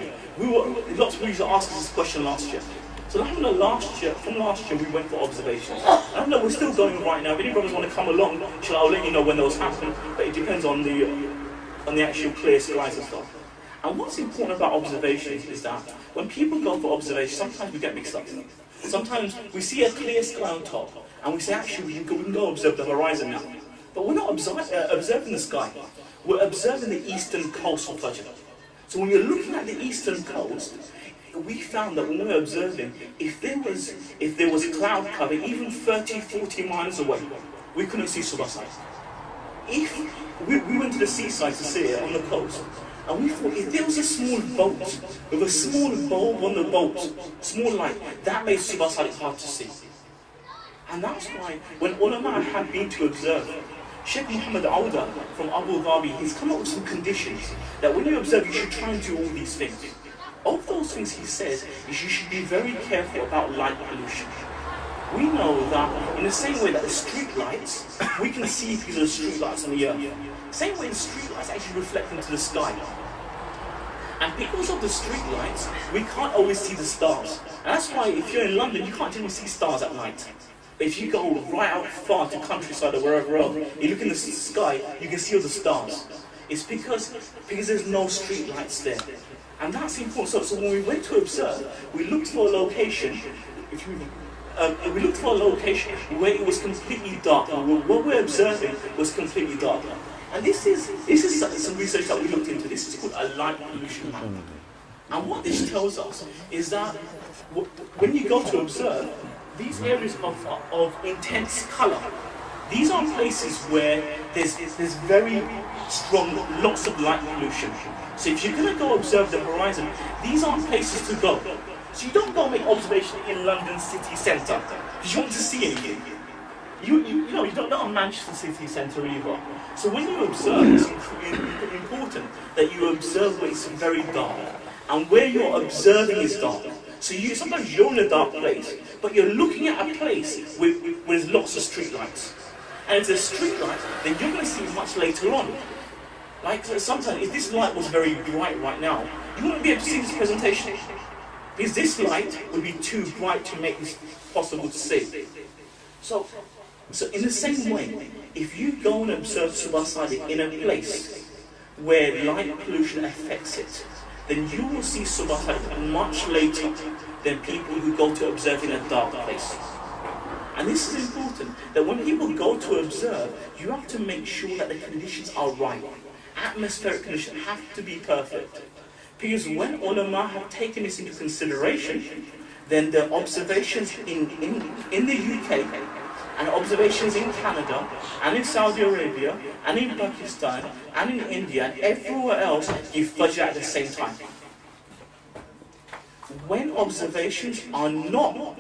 lots of people asked us this question last year. So alhamdulillah, from last year we went for observations. Alhamdulillah, we're still going right now. If any brothers want to come along, I'll let you know when those happen, but it depends on the actual clear skies and stuff. And what's important about observations is that when people go for observations, sometimes we get mixed up. Sometimes we see a clear sky on top, and we say, actually, we can go observe the horizon now. But we're not observing the sky. We're observing the eastern coast of Fajr. So when you're looking at the eastern coast, we found that when we were observing, if there was cloud cover, even 30, 40 miles away, we couldn't see Subasai. If we went to the seaside to see it on the coast, and we thought if there was a small boat with a small bulb on the boat, small light, that made Subasai hard to see. And that's why when ulama had been to observe, Sheikh Muhammad Auda from Abu Dhabi, he's come up with some conditions that when you observe, you should try and do all these things. Of those things he says is you should be very careful about light pollution. We know that in the same way that the street lights, we can see these are street lights on the earth. Same way the street lights actually reflect into the sky. And because of the street lights, we can't always see the stars. And that's why if you're in London, you can't generally see stars at night. But if you go right out far to countryside or wherever else, you look in the sky, you can see all the stars. It's because there's no street lights there. And that's important. So when we went to observe, we looked for a location, we looked for a location where it was completely dark. What we're observing was completely dark. And this is some research that we looked into. This is called a light pollution map. And what this tells us is that when you go to observe, these areas of intense colour, these are places where there's very strong, lots of light pollution. So if you're going to go observe the horizon, these aren't places to go. So you don't go make observation in London city centre, because you want to see anything. You don't know Manchester city centre either. So when you observe, it's important that you observe where it's very dark, and where you're observing is dark. So sometimes you're in a dark place, but you're looking at a place with lots of street lights. And if there's street lights, then you're going to see it much later on. Like sometimes, if this light was very bright right now, you wouldn't be able to see this presentation. Because this light would be too bright to make this possible to see. So in the same way, if you go and observe Subha Sadiq in a place where light pollution affects it, then you will see Subha Sadiq much later than people who go to observe in a dark place. And this is important, that when people go to observe, you have to make sure that the conditions are right. Atmospheric conditions have to be perfect. Because when ulama have taken this into consideration, then the observations in the UK, and observations in Canada, and in Saudi Arabia, and in Pakistan, and in India, and everywhere else, give Fajr at the same time. When observations are not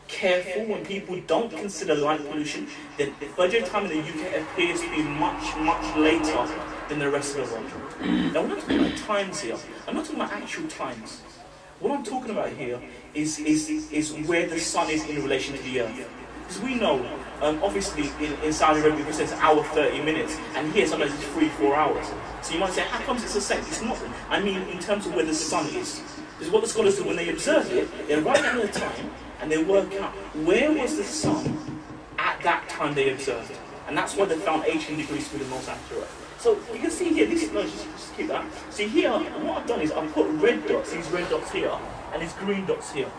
careful, when people don't consider light pollution, then Fajr time in the UK appears to be much, much later than the rest of the world. Now, we're not talking about times here. I'm not talking about actual times. What I'm talking about here is where the sun is in relation to the earth. Because we know, obviously, in Saudi Arabia, it says an hour 30 minutes, and here sometimes it's 3-4 hours. So you might say, how comes it's the same? It's not. I mean, in terms of where the sun is. Because what the scholars do when they observe it, they write down the time, and they work out where was the sun at that time they observed. And that's why they found 18 degrees to be the most accurate. So you can see here, this is, no, just keep that. See here, what I've done is I've put red dots, these red dots here, and these green dots here.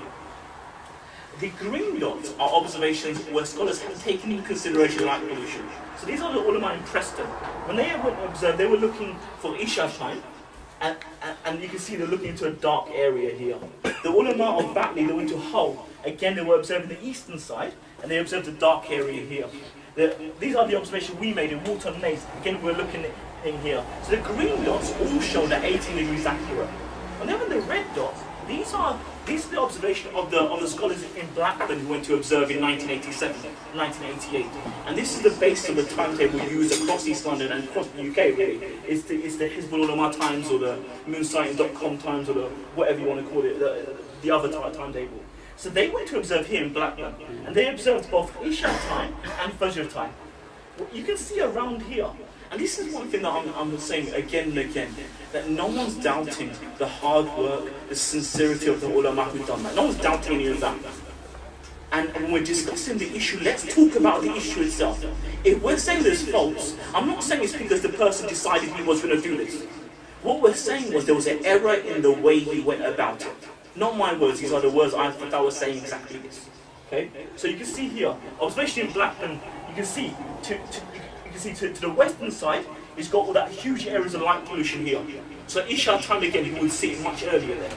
The green dots are observations where scholars have taken into consideration light pollution. So these are the ulama in Preston. When they went to observe, they were looking for Isha time, and you can see they're looking into a dark area here. The ulama of Batley, they went to Hull. Again, they were observing the eastern side, and they observed the dark area here. These are the observations we made in Walton Naze. Again, we're looking in here. So the green dots all show that 18 degrees accurate. And then the red dots, these are the observation of the scholars in Blackburn who went to observe in 1987, 1988. And this is the basis of the timetable used across East London and across the UK, really. It's the Hizbul Ulama Times, or the moonsighting.com Times, or the whatever you want to call it, the other timetable. So they went to observe here in Blackburn, and they observed both Isha time and Fajr time. You can see around here, and this is one thing that I'm saying again and again, that no one's doubting the hard work, the sincerity of the ulama who've done that. No one's doubting any of that. And when we're discussing the issue, let's talk about the issue itself. If we're saying there's faults, I'm not saying it's because the person decided he was going to do this. What we're saying was there was an error in the way he went about it. Not my words, these are the words I thought I was saying exactly this. Okay? So you can see here, observation in Blackburn, you can see to the western side, it's got all that huge areas of light pollution here. So Isha time again, you would see it much earlier there.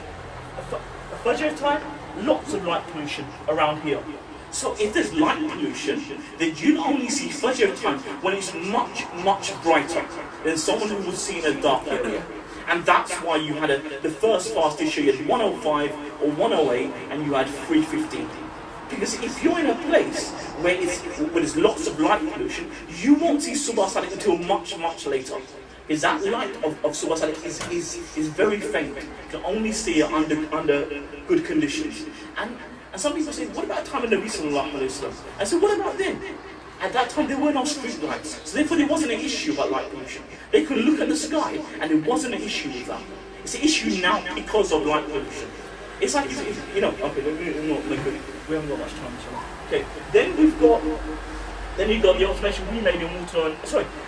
Fajr time, lots of light pollution around here. So if there's light pollution, then you only see Fajr time when it's much, much brighter than someone who would see in a dark area. And that's why you had the first fast issue, you had 105 or 108, and you had 315. Because if you're in a place where there's lots of light pollution, you won't see Subha Sadiq until much, much later. Because that light of Subha Sadiq is very faint. You can only see it under good conditions. And some people say, what about time of Nabi Sallallahu Alaihi Wasallam? I said, what about then? At that time, there were no street lights, so therefore there wasn't an issue about light pollution. They could look at the sky, and there wasn't an issue with that. It's an issue now because of light pollution. It's like, you know, okay, we haven't got much time, so. Okay, then you've got the observation we made in Walton,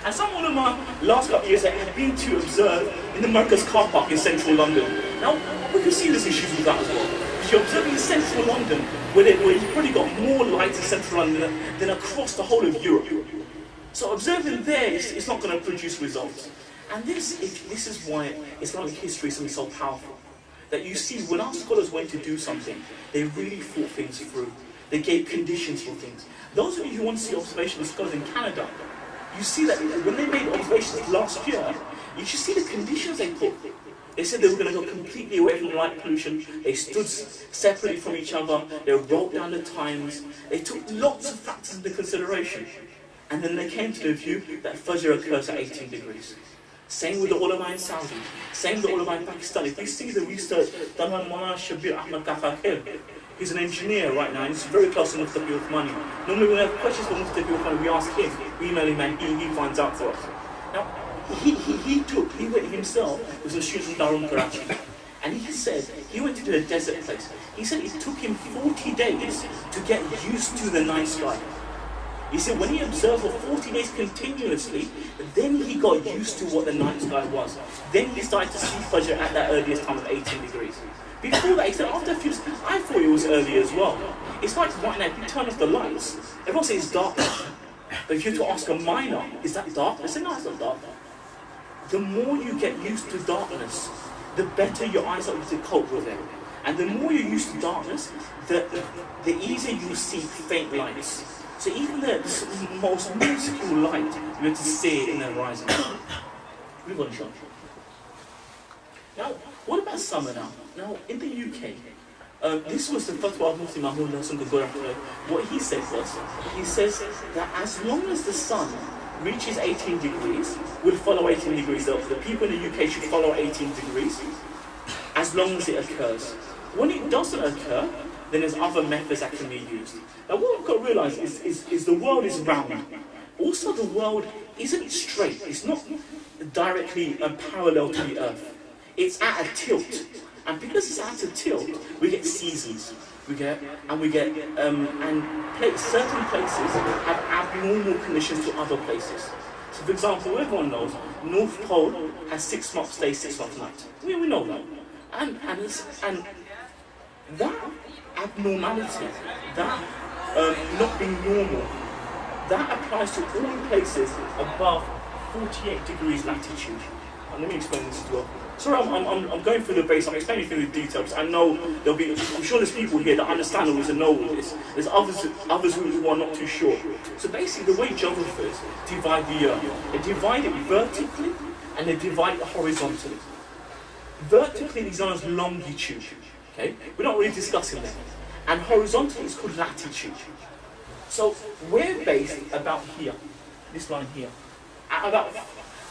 and some ulama last couple of years have been to observe in the Markaz car park in central London. Now, we can see there's issues with that as well. If you're observing in central London, where you've probably got more light in central London than across the whole of Europe. So observing there is not going to produce results. And this is why Islamic history is something so powerful. That you see, when our scholars went to do something, they really thought things through. They gave conditions for things. Those of you who want to see observations of scholars in Canada, you see that when they made observations last year, you should see the conditions they put. They said they were going to go completely away from light pollution. They stood separately from each other. They wrote down the times. They took lots of factors into consideration. And then they came to the view that Fajr occurs at 18 degrees. Same with the ulama in Saudi. Same with the ulama in Pakistan. If you see the research done by Mawlana Shabir Ahmad Kafakir, he's an engineer right now, and he's very close to Mufti Uthmani. Normally when we have questions for Mufti Uthmani, we ask him, we email him, and he finds out for us. Now, he went himself, was a student in Darul, Karachi, and he said, he went to a desert place. He said it took him 40 days to get used to the night sky. He said when he observed for 40 days continuously, then he got used to what the night sky was. Then he started to see Fajr at that earliest time of 18 degrees. Before that, he said after a few days, I thought it was early as well. It's like right now, if you turn off the lights, everyone says it's dark. But if you were to ask a miner, is that dark? They say, no, it's not dark. The more you get used to darkness, the better your eyes are able to cope with it. And the more you're used to darkness, the easier you see faint lights. So even the most minuscule light, you have to see it in the horizon. Move on, Sean. Now, what about summer now? Now, in the UK, this was the fatwa of Mufti Mohi-ul-Islam. What he said was, he says that as long as the sun reaches 18 degrees, we'll follow 18 degrees. The people in the UK should follow 18 degrees, as long as it occurs. When it doesn't occur, then there's other methods that can be used. Now what we've got to realise is the world is round. Also the world isn't straight, it's not directly parallel to the earth. It's at a tilt. And because it's at a tilt, we get seasons. Certain places have abnormal conditions to other places. So for example, everyone knows, North Pole has 6 months day, 6 months night. We know that. And that abnormality, that not being normal, that applies to all places above 48 degrees latitude. And let me explain this as well. Sorry, I'm going through the base, I'm explaining through the details. I know I'm sure there's people here that understand all this and know all this. There's others who are not too sure. So basically the way geographers divide the earth, they divide it vertically and they divide it horizontally. Vertically is known as longitude. Okay? We're not really discussing that. And horizontally is called latitude. So we're based about here, this line here.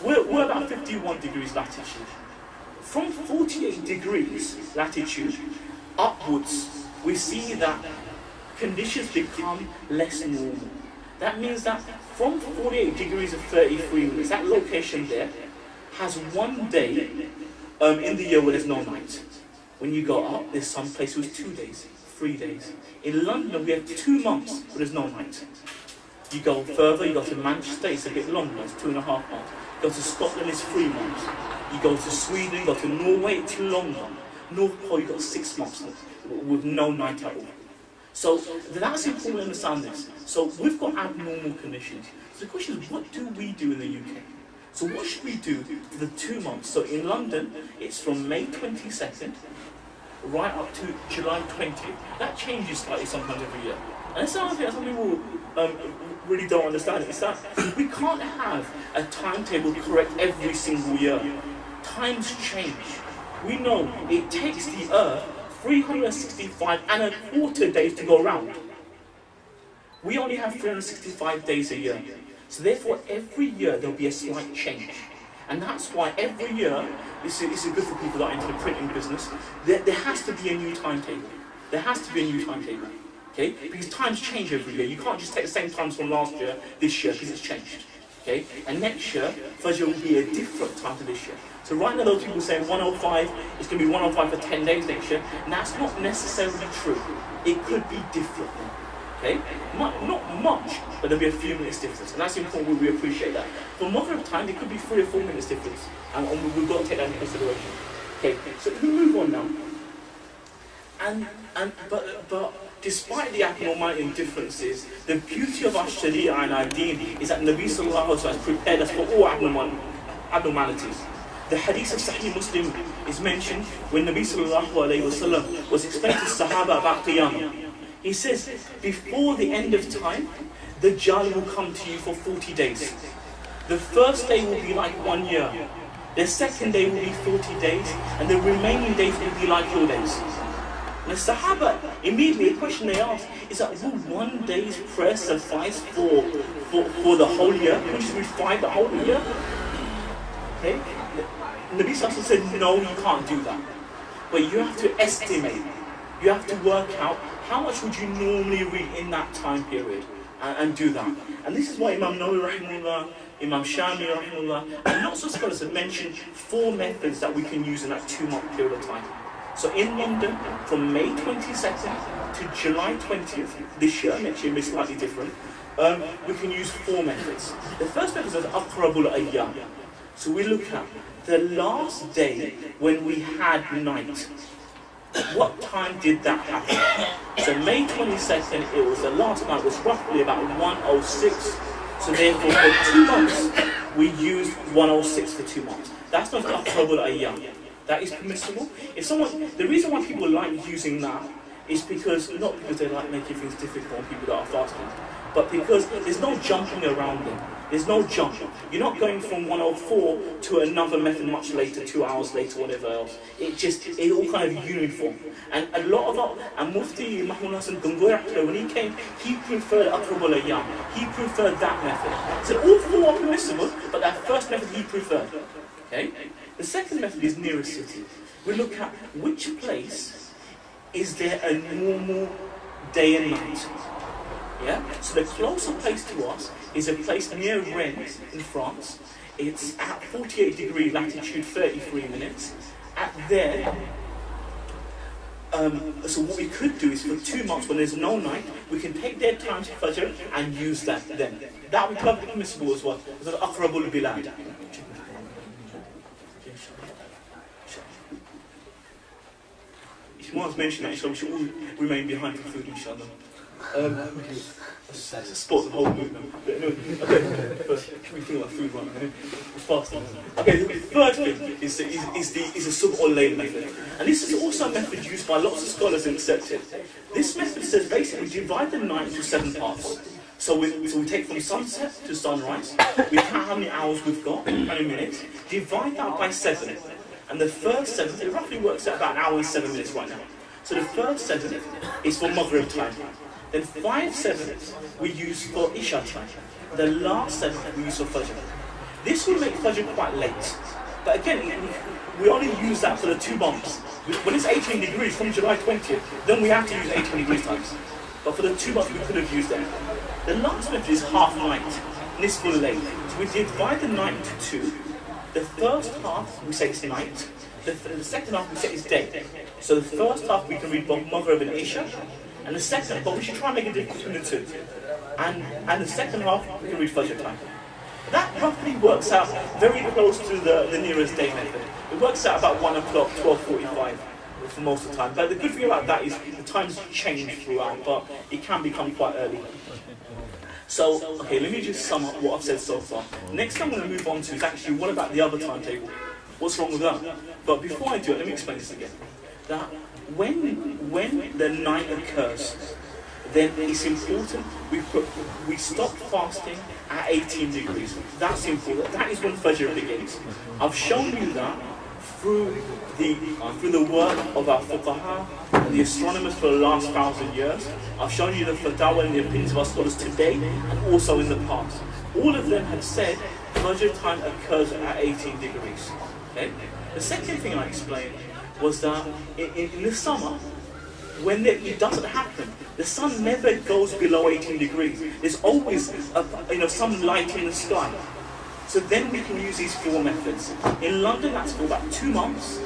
We're about 51 degrees latitude. From 48 degrees latitude upwards, we see that conditions become less normal. That means that from 48 degrees of 33 minutes, that location there has one day in the year where there's no night. When you go up, there's some place with 2 days, 3 days. In London, we have 2 months where there's no night. You go further, you go to Manchester, it's a bit longer, it's 2.5 months. You go to Scotland, it's 3 months. You go to Sweden, you go to Norway, it's longer. North Pole, you got 6 months with no night at all. So that's important to understand this. So we've got abnormal conditions. So the question is, what do we do in the UK? So what should we do for the 2 months? So in London, it's from May 22nd right up to July 20th. That changes slightly sometimes every year. And that's something that some people really don't understand. It's that we can't have a timetable correct every single year. Times change. We know it takes the Earth 365.25 days to go around. We only have 365 days a year. So therefore, every year there'll be a slight change. And that's why every year, this is good for people that are into the printing business, there has to be a new timetable. There has to be a new timetable. Okay? Because times change every year. You can't just take the same times from last year, this year, because it's changed. Okay? And next year, Fajr will be a different time to this year. So right now, those people saying 105, it's going to be 105 for 10 days next year. And that's not necessarily true. It could be different. Okay? Not much, but there'll be a few minutes difference. And that's important, we appreciate that. For Maghrib time, there could be 3 or 4 minutes difference. And we've got to take that into consideration. Okay, so we move on now. But despite the abnormality and differences, the beauty of our Shari'ah and our deen is that Nabi Sallallahu Alaihi Wasallam has prepared us for all abnormalities. The hadith of Sahih Muslim is mentioned when Nabi Sallallahu Alaihi Wasallam was explaining to Sahaba about Qiyamah. He says, before the end of time, the Dajjal will come to you for 40 days. The first day will be like 1 year. The second day will be 40 days, and the remaining days will be like your days. And the Sahaba, immediately, the question they ask is that, will 1 day's prayer suffice for the whole year? Can we find the whole year? Okay? Nabi Sallallahu said, no, you can't do that. But you have to estimate. You have to work out how much would you normally read in that time period and do that. And this is why Imam Noor-ul-Islam, Imam Shami, and lots of scholars have mentioned 4 methods that we can use in that 2 month period of time. So in London, from May 22nd to July 20th, this year, next year may be slightly different, we can use 4 methods. The first method is Aqrabul-Ayyam. So we look at the last day when we had night. What time did that happen? So May 22nd, it was the last night, was roughly about 1:06. So therefore, for 2 months, we used 1:06 for 2 months. That's not Aqrabul-Ayyam. That is permissible. If someone, the reason why people like using that is because, not because they like making things difficult on people that are fasting, but because there's no jumping around them. There's no jump. You're not going from 1:04 to another method much later, 2 hours later, whatever else. It's all kind of uniform. And a lot of our, and Mufti Mahmoud Hassan Gangoya, when he came, he preferred Aqrabul-Ayyam. He preferred that method. So all 4 are permissible, but that first method he preferred. Okay? The second method is nearest city. We look at which place is there a normal day and night. Yeah? So the closer place to us is a place near Rennes in France. It's at 48 degrees latitude, 33 minutes. At there, so what we could do is for 2 months when there's no night, we can take their times for Fajr and use that then. That would be perfectly permissible as well. It's an Aqrabul Bilad. Once mentioned that, inshallah, we should all remain behind for food, inshallah. Sport the whole movement. Okay, first, can we think about food right now? Fasting. Okay, the third thing is a sub or layl method. And this is also a method used by lots of scholars and accepted. This method says basically divide the night into 7 parts. So we take from sunset to sunrise, we count how many hours we've got, how many minutes, divide that by 7. And the first 7, it roughly works out about 1 hour and 7 minutes right now. So the first 7 is for Maghrib time. Then 5/7 we use for Isha time. The last 7 we use for Fajr. This will make Fajr quite late. But again, we only use that for the 2 months. When it's 18 degrees from July 20th, then we have to use 18 degrees times. But for the 2 months we could have used that. The last method is half night, nisful layl. So we divide the night into 2. The first half we say is night, the second half we say is day. So the first half we can read both Maghrib and Isha, and the second, but we should try and make a difference between the 2. And the second half we can read Fajr time. That roughly works out very close to the nearest day method. It works out about 1 o'clock, 12:45 for most of the time. But the good thing about that is the times change throughout, but it can become quite early. So, okay, let me just sum up what I've said so far. Next I'm going to move on to is actually what about the other timetable? What's wrong with that? But before I do it, let me explain this again. That when the night occurs, then it's important we stop fasting at 18 degrees. That's important. That is when Fajr begins. I've shown you that through the work of our fuqaha and the astronomers for the last 1,000 years. I've shown you the fatwa and the opinions of our scholars today and also in the past. All of them have said Fajr time occurs at 18 degrees. Okay? The second thing I explained was that in the summer, when it doesn't happen, the sun never goes below 18 degrees. There's always some light in the sky. So then we can use these 4 methods. In London, that's for about 2 months.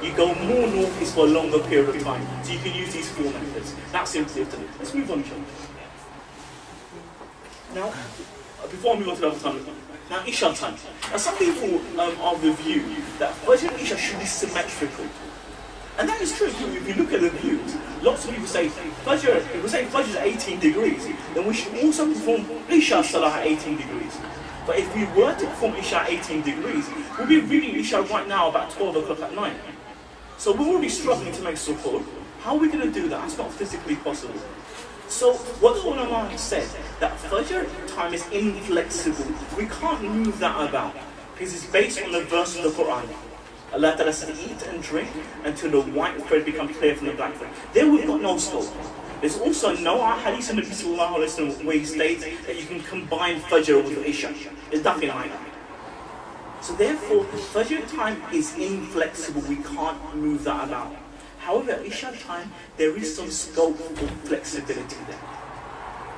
You go more north, it's for a longer period of time. So you can use these 4 methods. That's important. Let's move on, John. Now, before I move on to the other time, now Isha time. Now some people are of the view that Fajr and Isha should be symmetrical. And that is true. If you look at the views, lots of people say, Fajr, if we say Fajr is 18 degrees, then we should also perform Isha Salah at 18 degrees. But if we were to perform Isha at 18 degrees, we'll be reading Isha right now about 12 o'clock at night. So we're already struggling to make suhoor. How are we going to do that? It's not physically possible. So what the ulama have said, that Fajr time is inflexible. We can't move that about, because it's based on the verse of the Quran. Allah Ta'ala said, eat and drink until the white thread becomes clear from the black thread. There we've got no scope. There's also no hadith in the Nabi where he states that you can combine Fajr with Isha. There's nothing like that. So therefore, Fajr time is inflexible. We can't move that about. However, at Isha time, there is some scope for flexibility there.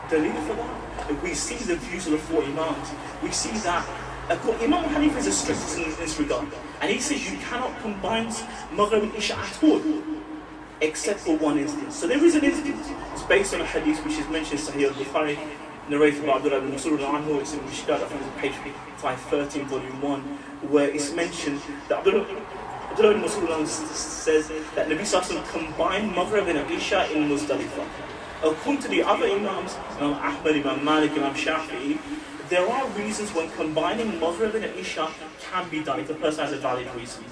The reason for that, if we see the views of the 4 Imams, we see that Imam Hanifa is a strict in this regard. And he says you cannot combine Maghrib and Isha at all. except for one instance. So there is an instance. It's based on a hadith which is mentioned in Sahih al-Bukhari, narrated by Abdullah ibn Mas'ud anhu. It's in Mishkat, I think it's page 513, volume 1, where it's mentioned that Abdullah ibn Mas'ud says that Nabi Sallallahu combined Maghrib and Isha in Muzdalifah. According to the other Imams, Imam Ahmad, Imam Malik, Imam Shafi'i, there are reasons when combining Maghrib and Isha can be done if the person has a valid reason.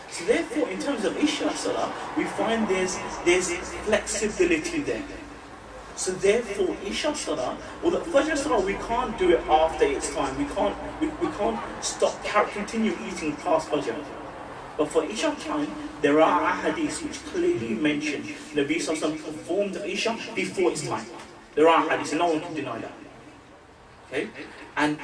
So therefore, in terms of Isha Salah, we find there's flexibility there. So therefore, Isha Salah, or the Fajr Salah, we can't do it after its time. We can't continue eating past Fajr. But for Isha time, there are hadiths which clearly mention Nabi Sallallahu performed Isha before its time. There are hadiths, and no one can deny that. Okay? And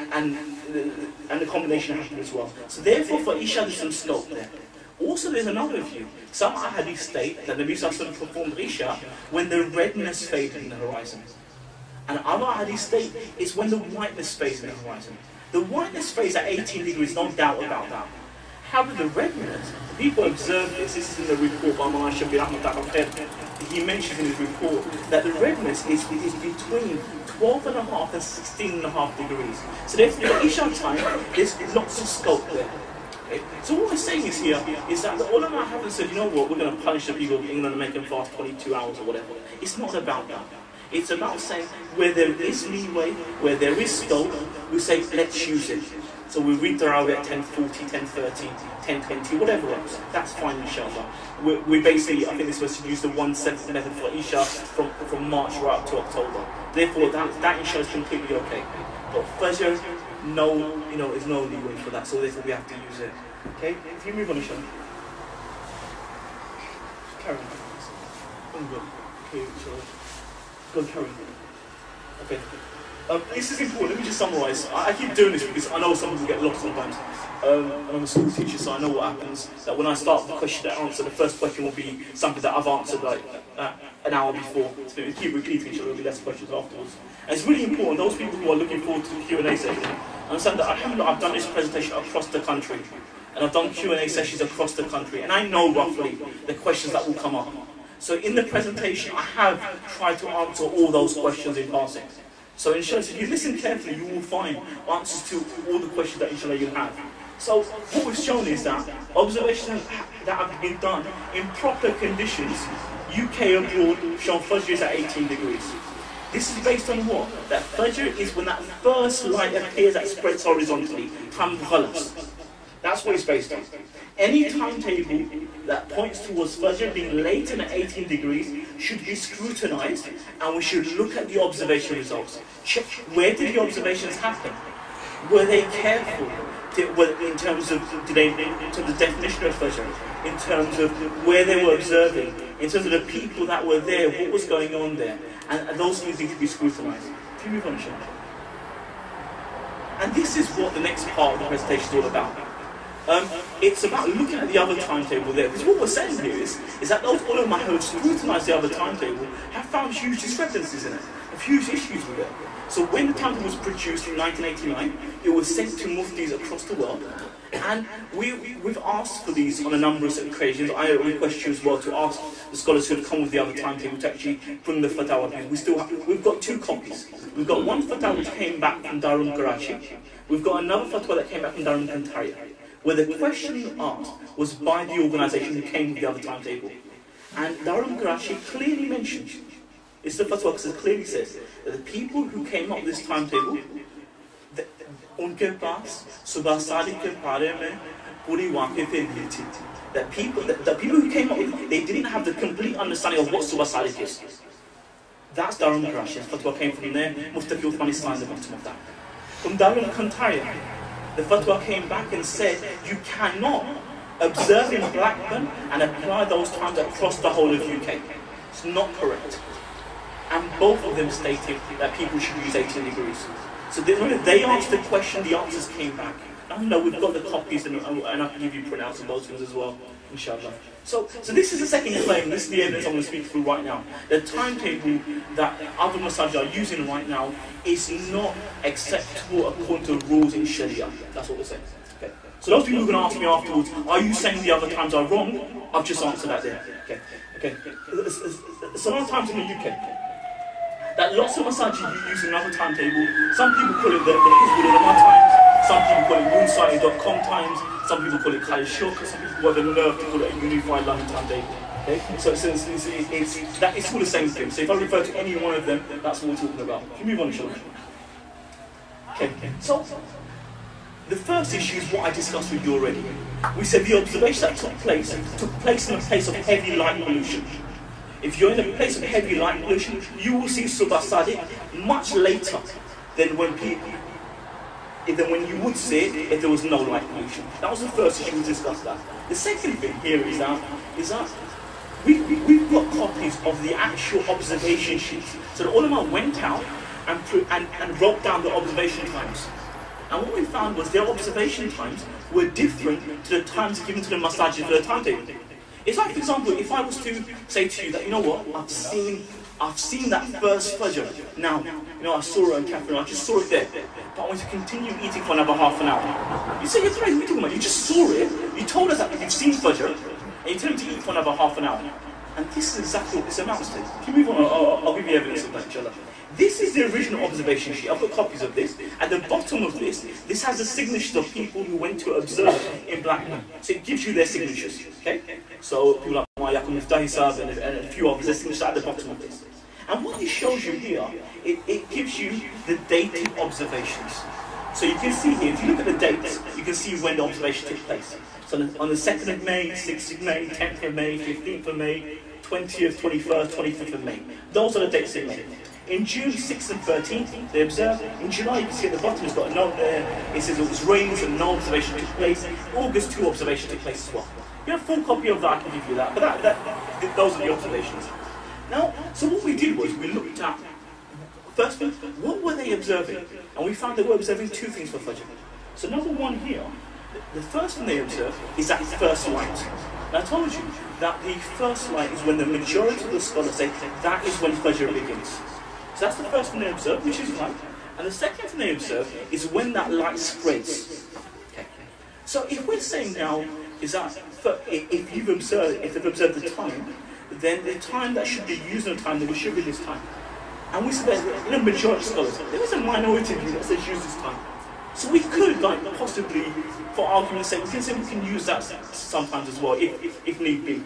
the combination happened as well. So therefore, for Isha, there's some scope there. Also, there's another view. Some hadiths state that Nabi Sallallahu performed Isha when the redness faded in the horizon. And other hadiths state it's when the whiteness fades in the horizon. The whiteness fades at 18 degrees, no doubt about that. However, the redness, people observe this. This is in the report by Imam. He mentions in his report that the redness is between 12.5 and 16.5 degrees. So therefore, for Isha time, there's lots of scope there. Okay? So what we're saying is here is that the Ulama haven't said, you know what, we're going to punish the people of England and make them fast 22 hours or whatever. It's not about that. It's about saying where there is leeway, where there is scope, we say let's use it. So we read Darul at 10:40, 10:30, 10:20, whatever else. That's fine, inshallah. We basically, I think this was to use the 1/7 method for Isha from March right up to October. Therefore, that Isha is completely okay. But Fajr, no, there's no leeway for that. So therefore, we have to use it. Okay, if you move on, inshallah. Carry on. Okay, go carry on. Okay. This is important. Let me just summarise. I keep doing this because I know some people get lost sometimes. I'm a school teacher, so I know what happens. That when I start the question and answer, the first question will be something that I've answered like an hour before. So we keep repeating each other, there'll be less questions afterwards. And it's really important, those people who are looking forward to the Q&A session, understand that alhamdulillah, I've done this presentation across the country. And I've done Q&A sessions across the country. And I know roughly the questions that will come up. So in the presentation, I have tried to answer all those questions in passing. So inshallah, if you listen carefully, you will find answers to all the questions that inshallah you'll have. So what we've shown is that observations that have been done in proper conditions, UK abroad, shown Fajr is at 18 degrees. This is based on what? That Fajr is when that first light appears that spreads horizontally. Tam ghalas. That's what it's based on. Any timetable that points towards Fajr being later than 18 degrees should be scrutinized, and we should look at the observation results. Check where did the observations happen? Were they careful in terms of the definition of Fajr, in terms of where they were observing, in terms of the people that were there, what was going on there, and those things need to be scrutinized. Can you move on, Shari'ah? And this is what the next part of the presentation is all about. It's about looking at the other timetable there, because what we're saying here is that those ulama who have scrutinised the other timetable have found huge discrepancies in it, have huge issues with it. So when the timetable was produced in 1989, it was sent to muftis across the world, and we've asked for these on a number of occasions. I request you as well to ask the scholars who have come with the other timetable to actually bring the fatwa. We've got two copies. We've got one fatwa which came back from Darul Karachi. We've got another fatwa that came back from Darul Kantariya, where the question asked was by the organisation who came with the other timetable. And Darul Karachi clearly mentions, it's the fatwa because it clearly says that the people who came up with this timetable, unke paas subah sadiq ke bare mein puri waqifiyat thi. That people who came up with it, they didn't have the complete understanding of what subah sadiq is. That's Darul Karachi. The fatwa came from there. Mufti Uthman signed the bottom of that. From Darul Kantariya, the fatwa came back and said you cannot observe in Blackburn and apply those times across the whole of UK. It's not correct. And both of them stated that people should use 18 degrees. So they asked the question, the answers came back. And no, we've got the copies and I can give you printouts of those things as well, inshallah. So this is the second claim, this is the evidence I'm going to speak through right now. The timetable that other masajid are using right now is not acceptable according to rules in Shari'ah. That's what we're saying. Okay. So those people who are going to ask me afterwards, are you saying the other times are wrong? I've just answered that there. Okay. So a lot of times in the UK, that lots of masajid you use another timetable. Some people call it the Hizbul-Ulama times, some people call it moonsite.com times, some people call it Khalishok, some people have the nerve to call it a unified London timetable. Okay? So it's all the same thing. So if I refer to any one of them, that's what we're talking about. Can you move on, children? Okay, so the first issue is what I discussed with you already. We said the observation that took place in a place of heavy light pollution. If you're in a place of heavy light pollution, you will see Subh Sadiq much later than when you would see it if there was no light pollution. That was the first issue we discussed that. The second thing here is that we've got copies of the actual observation sheets. So the ulama went out and wrote down the observation times. And what we found was their observation times were different to the times given to the masajid for the timetable. It's like, for example, if I was to say to you that, you know what, I've seen that first fajr. Now, I saw it on Catherine, I just saw it there. But I want to continue eating for another half an hour. You say, you're crazy, what are you talking about? You just saw it, you told us that you've seen fajr, and you tell me to eat for another half an hour. And this is exactly what this amounts to. Can you move on? I'll give you evidence of that, inshallah. This is the original observation sheet. I've got copies of this. At the bottom of this has the signatures of people who went to observe in black. So it gives you their signatures. Okay? So people like Muftahi and a few others, their signatures at the bottom of this. And what it shows you here, it gives you the dated observations. So you can see here, if you look at the dates, you can see when the observation took place. So on the 2nd of May, 6th of May, 10th of May, 15th of May, 20th, 21st, 25th of May. Those are the dates they made. In June 6th and 13th, they observed. In July, you can see at the bottom, it's got a note there. It says it was rains and no observation took place. August, 2 observations took place as well. You have a full copy of that, I can give you that. But those are the observations. Now, so what we did was we looked at, first thing, what were they observing? And we found they were observing two things for Fajr. So number one here, the first thing they observed is that first light. And I told you that the first light is when the majority of the scholars say that is when Fajr begins. So that's the first thing they observe, which is right. And the second thing they observe is when that light spreads. Okay. So if we're saying now is that if they've observed the time, then the time that should be used in the time, then we should be this time. And we said that in a majority of scholars, there is a minority view that says use this time. So we could, possibly, for argument's sake, we can use that sometimes as well, if need be.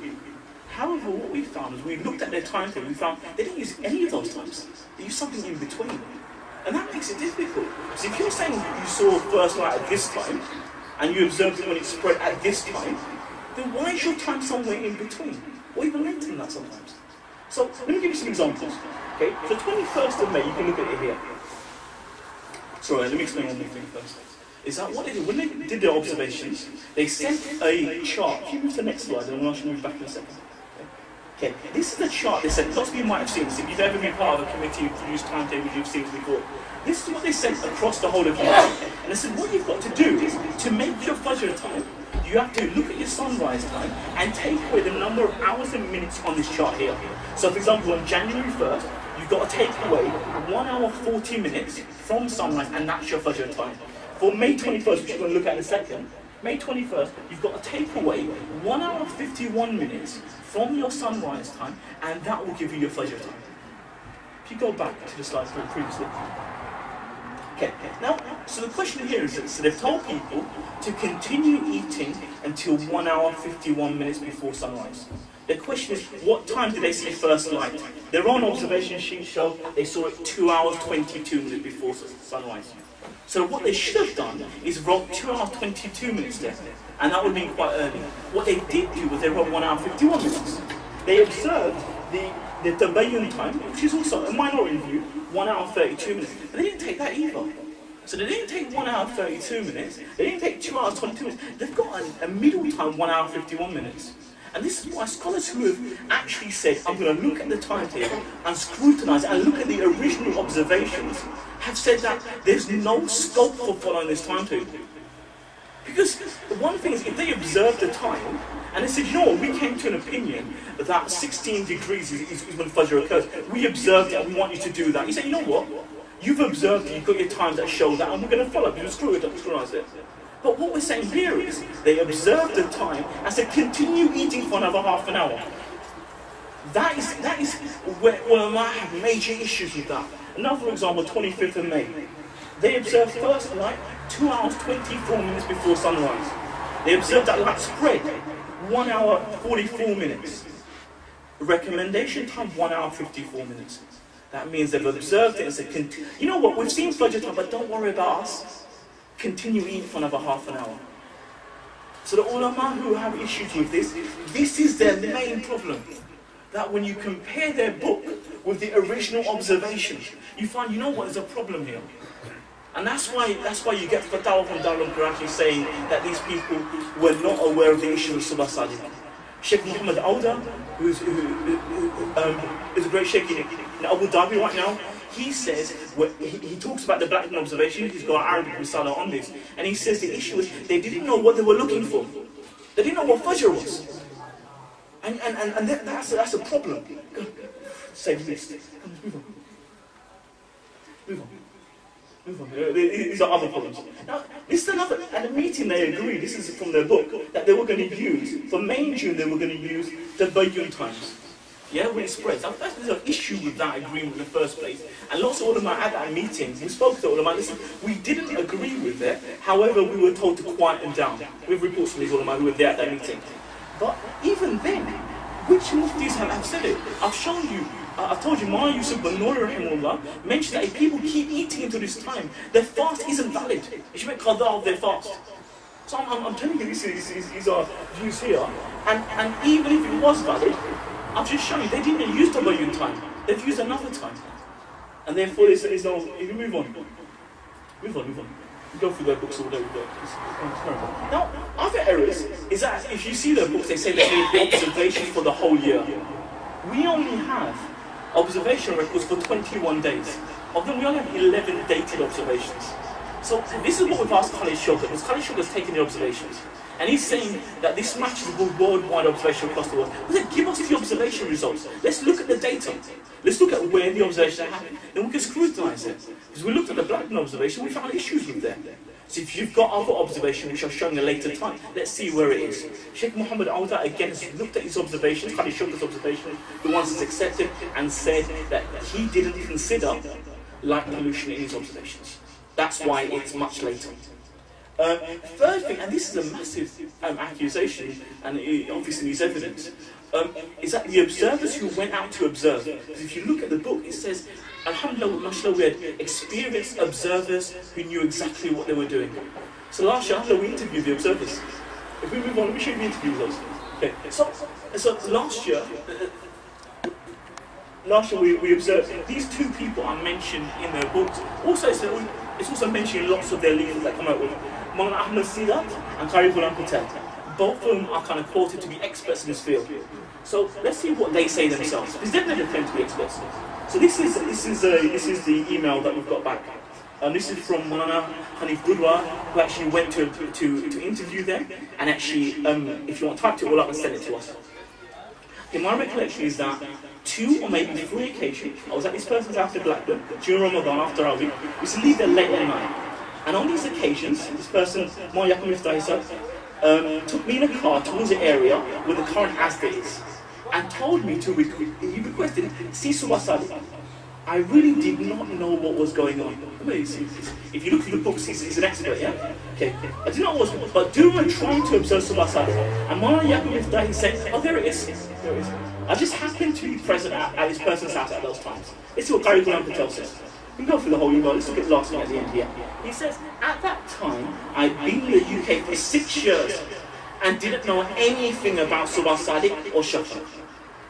However, what we found is we looked at their timetable, we found they didn't use any of those times. They used something in between. And that makes it difficult. So if you're saying you saw first light at this time, and you observed it when it spread at this time, then why is your time somewhere in between? Or even later than that sometimes. So let me give you some examples. Okay, so 21st of May, you can look at it here. Sorry, let me explain one more thing first. Is that what they did? When they did their observations, they sent a chart. Can you move to the next slide, and I'll move back in a second. Okay, this is the chart they sent. Lots of you might have seen this. If you've ever been part of a committee who produced timetables, you've seen it before. This is what they sent across the whole of UK. And they said, what you've got to do is, to make your Fajr time, you have to look at your sunrise time and take away the number of hours and minutes on this chart here. So for example, on January 1st, you've got to take away 1 hour 40 minutes from sunrise, and that's your Fajr time. For May 21st, which we're going to look at in a second, May 21st, you've got to take away 1 hour 51 minutes from your sunrise time, and that will give you your Fajr time. If you go back to the slides from previously. Okay, now, so the question here is that, so they've told people to continue eating until 1 hour 51 minutes before sunrise. The question is, what time did they see first light? Their own observation sheet show they saw it 2 hours 22 minutes before sunrise. So what they should have done is wrote 2 hours 22 minutes there, and that would have been quite early. What they did do was they wrote 1 hour 51 minutes. They observed the Tabayyun time, which is also a minority view, 1 hour 32 minutes. But they didn't take that either. So they didn't take 1 hour 32 minutes, they didn't take 2 hours 22 minutes. They've got a middle time, 1 hour 51 minutes. And this is why scholars who have actually said, I'm going to look at the timetable and scrutinise and look at the original observations, have said that there's no scope for following this timetable. Because the one thing is, if they observe the time, and they said, you know what, we came to an opinion that 16 degrees is when Fajr occurs. We observed it and we want you to do that. You say, you know what, you've observed it, you've got your times that show that, and we're going to follow it, we'll scrutinise it. But what we're saying here is, they observed the time and said, continue eating for another half an hour. That is where ulama have major issues with that. Another example, 25th of May. They observed first light 2 hours 24 minutes before sunrise. They observed that light spread 1 hour 44 minutes. Recommendation time 1 hour 54 minutes. That means they've observed it and said, you know what, we've seen Fajr time, but don't worry about us. Continue eating for another half an hour. So the ulama who have issues with this is their main problem. That when you compare their book with the original observations, you find, you know what, there's a problem here. And that's why you get Fatwa from Darul Qur'an saying that these people were not aware of the issue of Subha Sadiq. Sheikh Muhammad Awda, who is a great sheikh in Abu Dhabi right now, he says, he talks about the black man observation, he's got an Arabic Risala on this, and he says the issue is they didn't know what they were looking for. They didn't know what Fajr was. And that's a problem. Save list. Move on. These are other problems. Now, this is another, at a meeting they agree, this is from their book, that they were going to use, for May and June they were going to use the Bayun times. Yeah, when it spreads. Now, there's an issue with that agreement in the first place. And lots of ulama at that meeting, we spoke to ulama, listen, we didn't agree with it, however we were told to quieten down. We have reports from these ulama who were there at that meeting. But even then, which muftis have said it? I've shown you, I've told you, Maulana Yusuf bin Noor mentioned that if people keep eating until this time, their fast isn't valid. It should make qadha of their fast. So I'm telling you, these are views here. And even if it was valid, I've just shown you, they didn't use the Bayun time. They've used another time. And therefore, there's no, if you move on. We go through their books all day. Now, other errors is that if you see their books, they say they made observations for the whole year. We only have observation records for 21 days. Of them, we only have 11 dated observations. So this is what we've asked Khalid Shawkat, because Khalid Shawkat has taken the observations. And he's saying that this matches the worldwide observation across the world. He said, give us the observation results. Let's look at the data. Let's look at where the observation happened. Then we can scrutinize it. Because we looked at the Blackburn observation, we found issues with them. So if you've got other observations which are showing a later time, let's see where it is. Sheikh Muhammad Awda again has looked at his observations, Khalid Shawkat's observations, the ones he's accepted, and said that he didn't consider light pollution in his observations. That's why it's much later. Third thing, and this is a massive accusation, and obviously needs evidence, is that the observers who went out to observe, because if you look at the book, it says, Alhamdulillah, mashallah, we had experienced observers who knew exactly what they were doing. So last year, we interviewed the observers. If we move on, we should be interviewing those. Okay. So last year we observed these two people are mentioned in their books. Also, it's also mentioned in lots of their leaders that come out with Maulana Ahmad Sidat and Qari Ghulam Patel. Both of them are kind of quoted to be experts in this field. So let's see what they say themselves, because they've never claimed to be experts. So this is the email that we've got back. This is from Maulana Hanif Gudwa, who actually went to interview them, and actually, if you want, type it all up and send it to us. Okay, my recollection is that 2 or maybe 3 occasions, I was at this person's house in Blackburn during Ramadan after Rawi. We used to leave there late at night. And on these occasions, this person, took me in a car towards the area where the current Asda is, and told me to he requested, see Subha Sadiq. I really did not know what was going on. If you look through the books, he's an expert, yeah? Okay. I did not know what was going on, but during trying to observe Subha Sadiq, and Maulana Yaqub Ifdah, he said, oh, there it is. There it is. I just happened to be present at this person's house at those times. This is what Qari Ghulam Patel says. We can go through the whole email, let's look at the last thing at the end here. He says, at that time, I'd been in the UK for 6 years and didn't know anything about Subha Sadiq or Shafa.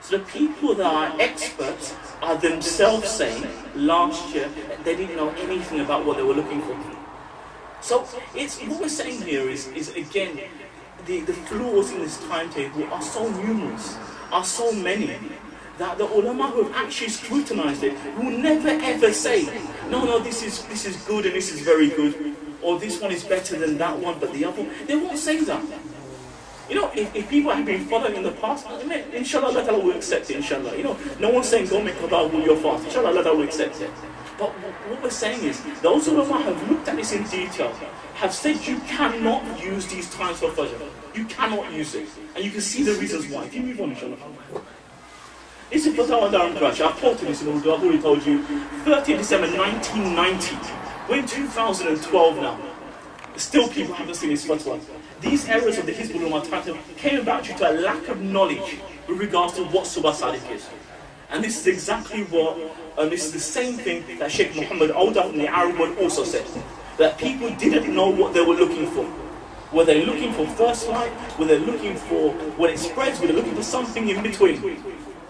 So the people that are experts are themselves saying, last year, they didn't know anything about what they were looking for. So what we're saying here is again, the flaws in this timetable are so numerous, are so many, that the ulama who have actually scrutinized it will never ever say, no, this is good and this is very good, or this one is better than that one, but the other one. They won't say that. You know, if people have been following in the past, inshallah, Allah will accept it, inshallah. You know, no one's saying, go make qada with your fast. Inshallah, Allah will accept it. But what we're saying is, those ulama have looked at this in detail, have said you cannot use these times for Fajr. You cannot use it. And you can see the reasons why. If you move on, inshallah. This is Fatawa Darul I've quoted this in Urdu, I've already told you. 30th December 1990. We're in 2012 now. Still people haven't seen this fatwa. These errors of the Hizb ulama came about due to a lack of knowledge with regards to what Subha Sadiq is. And this is exactly what, this is the same thing that Sheikh Muhammad Awdaf in the Arab one also said. That people didn't know what they were looking for. Were they looking for first light? Were they looking for when it spreads? Were they looking for something in between?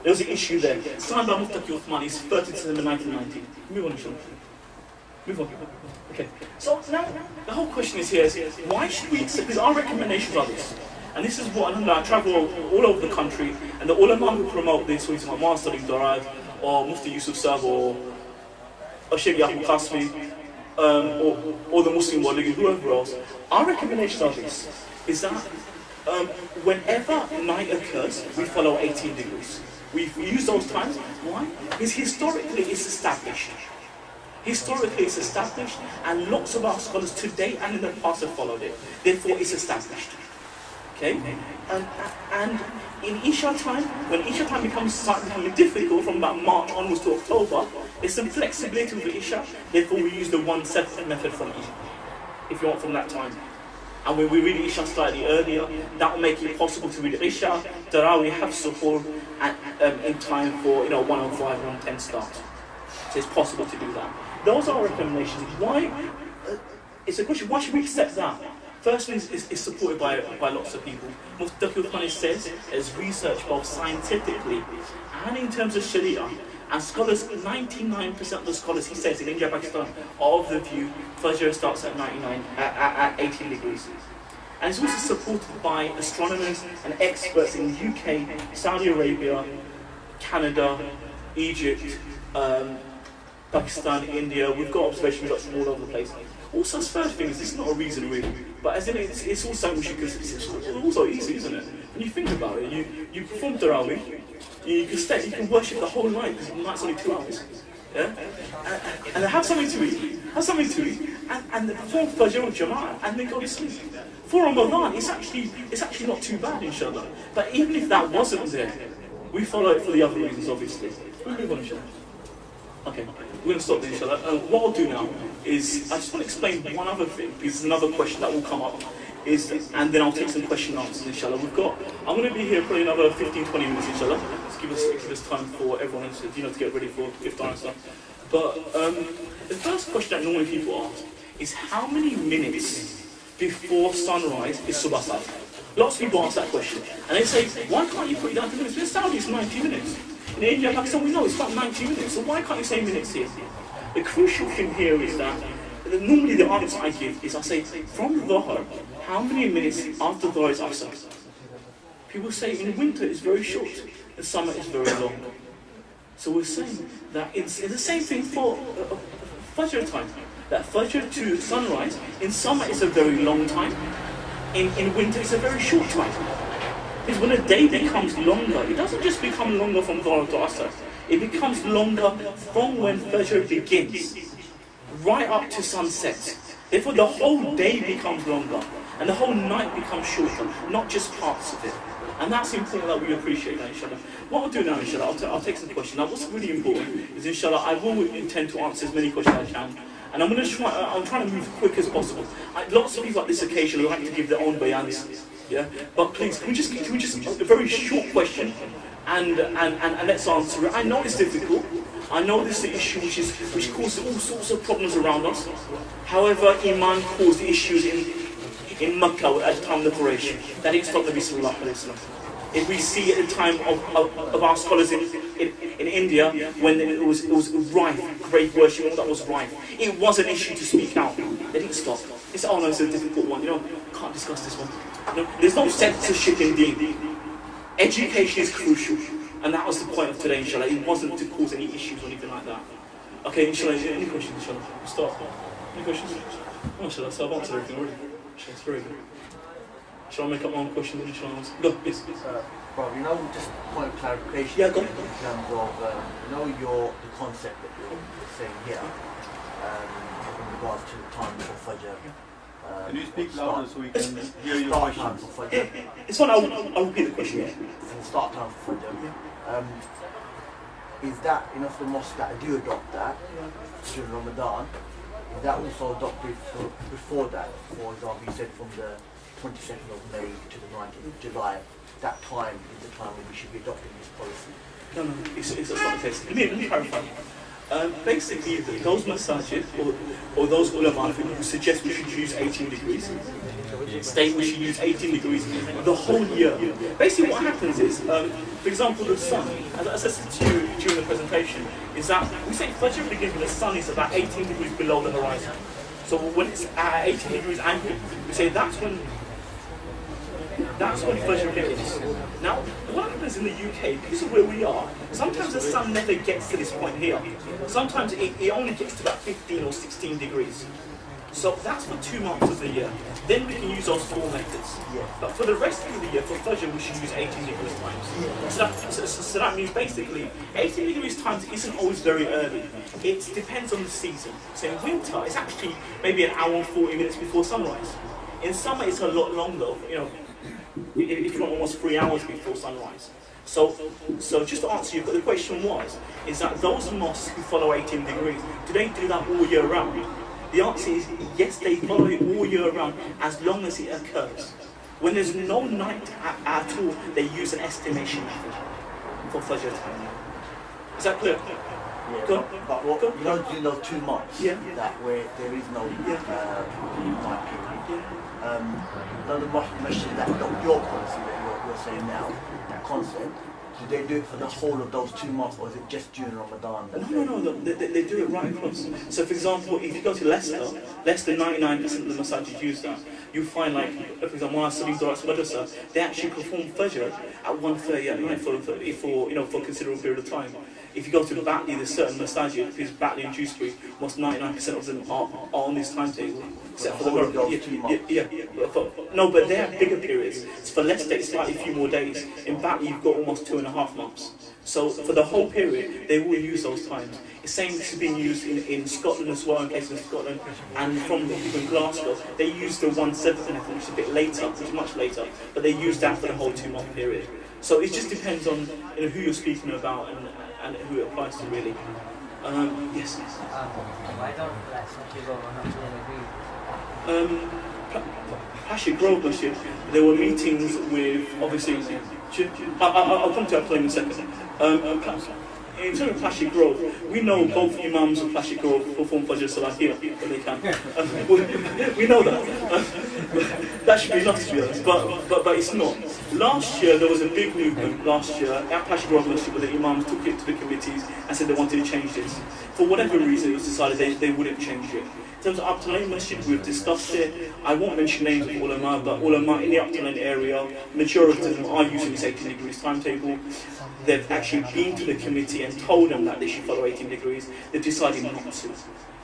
There was an issue there. Signed by Mufti Uthman, it's 30 December 1990. Move on, inshallah. Move on. Okay. So now, the whole question is here, why should we accept, because our recommendations are this. And this is what, I travel all over the country, and the ulama who promote this, who is my master in Darul, or Mufti Yusuf Sab, or Sheikh Yaqub Qasmi, or the Muslim World League, whoever else, our recommendations are this, is that whenever night occurs, we follow 18 degrees. We use those times. Why? Because historically it's established. Historically it's established, and lots of our scholars today and in the past have followed it. Therefore it's established. Okay? And in Isha time, when Isha time becomes becoming difficult from about March onwards to October, there's some flexibility with Isha, therefore we use the 1/7 method from Isha, if you want, from that time. And when we read Isha slightly earlier, that will make it possible to read Isha, Tarawih, have Suhoor, and in time for 1:05, 1:10 start. So it's possible to do that. Those are our recommendations. Why? It's a question, why should we accept that? Firstly, it's supported by lots of people. Mufti Uthman says, as research both scientifically and in terms of Shari'ah, and scholars, 99% of the scholars, he says, in India, Pakistan, are of the view Fajr starts at 18 degrees. And it's also supported by astronomers and experts in the UK, Saudi Arabia, Canada, Egypt, Pakistan, India. We've got observation results from all over the place. Also, as third thing is, this is not a reason really, but as in it's also something we should consider. It's also easy, isn't it? When you think about it, you perform Tarawih, you can worship the whole night, because the night's only 2 hours. Yeah? And have something to eat. Have something to eat, and then perform Fajr with Jama'ah, and then go to sleep. For Ramadan, it's actually not too bad, inshallah. But even if that wasn't there, we follow it for the other reasons, obviously. We'll move on, inshallah. Okay, we're going to stop there, inshallah. What I'll do now is, I just want to explain one other thing, because there's another question that will come up, and then I'll take some question and answers, inshallah. I'm going to be here probably another 15-20 minutes, inshallah. Just give us time for everyone to get ready for iftar and stuff. But the first question that normally people ask is, how many minutes before sunrise is Subha Sadiq? Lots of people ask that question, and they say, why can't you put it down to minutes? In Saudi it's 90 minutes. In India, Pakistan, we know it's about 90 minutes, so why can't you say minutes here? The crucial thing here is that, normally the answer I give is, I say, from Dhuhr, how many minutes after Dhuhr is Asr? People say in winter it's very short, in summer it's very long. So we're saying that it's the same thing for Fajr time. That Fajr to sunrise, in summer it's a very long time, in winter it's a very short time. Because when a day becomes longer, it doesn't just become longer from Dhuhr to Asr, it becomes longer from when Fajr begins, right up to sunset. Therefore the whole day becomes longer, and the whole night becomes shorter, not just parts of it. And that's important that we appreciate that, inshallah. What I'll do now, inshallah, I'll take some questions. Now what's really important is, inshallah, I will intend to answer as many questions as I can. And I'm trying to move as quick as possible. Lots of people at this occasion like to give their own bayans. Yeah? But please, can we just a very short question and let's answer it. I know it's difficult. I know this is the issue which causes all sorts of problems around us. However, Iman caused issues in Makkah at the time of the Quraysh. That didn't stop the Nabi sallallahu alayhi wa sallam. If we see at the time of our scholars in India, when it was rife, grave worship, all that was rife, it was an issue to speak out. They didn't stop. It's, oh no, it's a difficult one, can't discuss this one. There's no censorship in deen. Education is crucial, and that was the point of today, inshallah. It wasn't to cause any issues or anything like that. Okay, inshallah, any questions, inshallah? We'll start. Any questions? Oh, inshallah, so I've answered everything already. Inshallah, it's very good. Shall I make up my own question? Shall I answer? Go, yes. Rob, you know, just a point of clarification. Yeah, go. In terms of, you know, the concept that you're saying here, in regards to the time for Fajr. Can you speak louder so we can hear your start question? time for Fajr. It's fine, I'll repeat the question. And start time for Fajr. Is that, you know, for the mosque that do adopt that during Ramadan, is that also adopted before that? For example, you said from the 22nd of May to the 19th of July, that time is the time when we should be adopting this policy. No, it's not the case. Let me clarify. Basically, those masajid or those ulama who suggest we should use 18 degrees, state we should use 18 degrees the whole year. Basically what happens is, for example, the sun, as I said to you during the presentation, is that we say Fajr begins when the sun is about 18 degrees below the horizon. So when it's at 18 degrees angle, we say that's when Fajr begins. Now, what happens in the UK, because of where we are, sometimes the sun never gets to this point here. Sometimes it only gets to about 15 or 16 degrees. So that's for 2 months of the year. Then we can use those 4 methods. But for the rest of the year, for Fajr, we should use 18 degrees times. So that means basically, 18 degrees times isn't always very early. It depends on the season. So in winter, it's actually maybe an hour and 40 minutes before sunrise. In summer, it's a lot longer, you know, if not almost 3 hours before sunrise. So just to answer you, the question is that those mosques who follow 18 degrees, do they do that all year round? The answer is yes, they follow it all year round as long as it occurs. When there's no night at all, they use an estimation method for Fajr time. Is that clear? Yeah, Go. But what, you know, during those 2 months, Yeah. that where there is no night period, the masjid that adopt your policy that you're saying now, that concept, do they do it for the whole of those 2 months, or is it just during Ramadan? No, they do it right across. So for example, if you go to Leicester, 99% of the masajid use that. You find, like, for example, Darul, they actually perform Fajr at 1:30 at night for a considerable period of time. If you go to Batley, there's certain masajid, because Batley and Dewsbury, most 99% of them are on this timetable. Except for the no, but they have bigger periods. So for Leicester, it's slightly a few more days. In Batley, you've got almost 2.5 months. So for the whole period, they will use those times. The same is being used in Scotland as well, in places in Scotland, and from even Glasgow, they use the 1/7 method, which is a bit later, which is much later, but they use that for the whole 2-month period. So it just depends on who you're speaking about and who it applies to, really. Yes. Why don't some people not agree? Plastic Grove Masjid, there were meetings with, obviously, I'll come to that point in a second. In terms of Plastic Grove, we know both Imams of Plastic Grove perform Fajr Salah here when they can. We know that. That should be enough, to be honest, but it's not. Last year, there was a big movement last year at Plastic Grove Masjid where the Imams took it to the committees and said they wanted to change this. For whatever reason, it was decided they wouldn't change it. In terms of Al-Tawheed Masjid, we've discussed it. I won't mention names of ulama, but ulama in the Al-Tawheed area, majority of them are using this 18 degrees timetable. They've actually been to the committee and told them that they should follow 18 degrees. They've decided not to.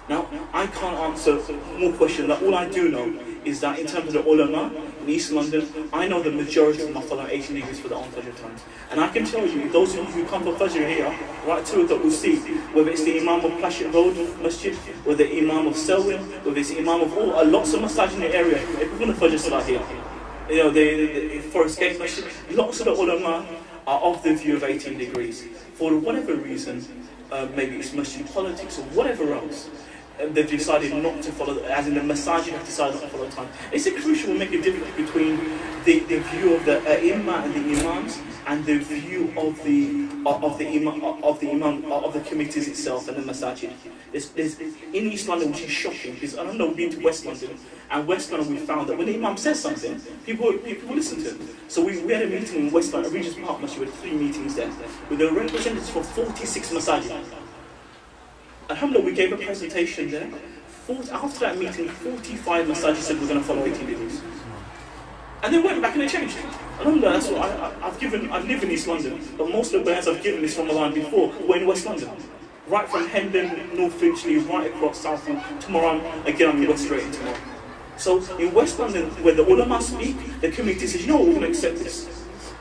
Now, I can't answer more questions. All I do know is that in terms of the ulama in East London, I know the majority of them are following 18 degrees for the on-Fajr times. And I can tell you, those of you who come for Fajr here, right to it, that will see, whether it's the Imam of Plastic Road Masjid, whether the Imam of Selwyn, whether it's the Imam of lots of masajid in the area, they perform the Fajr Salah here. You know, the Forest Gate Masjid, lots of the ulama are of the view of 18 degrees. For whatever reason, maybe it's masjid politics or whatever else, they've decided not to follow, as in the masajid have decided not to follow time. It's a crucial will make a difference between the view of the imam and the imams and the view of the committees itself and the masajid. There's in East London, which is shocking, because I don't know, we've been to West London, and West London we found that when the imam says something, people listen to him. So we had a meeting in West London, Regent's Park Masjid, we had 3 meetings there, with the representatives from 46 masajid. Alhamdulillah, we gave a presentation there. After that meeting, 45 masajid said we're going to follow 18 degrees. And they went back and they changed. Alhamdulillah, that's what I live in East London, but most of the bands I've given this Ramadan before were in West London. Right from Hendon, North Finchley, right across Southall. Tomorrow, I'm in West Streatham tomorrow. So in West London, where the ulama speak, the community says, you know what, we're going to accept this.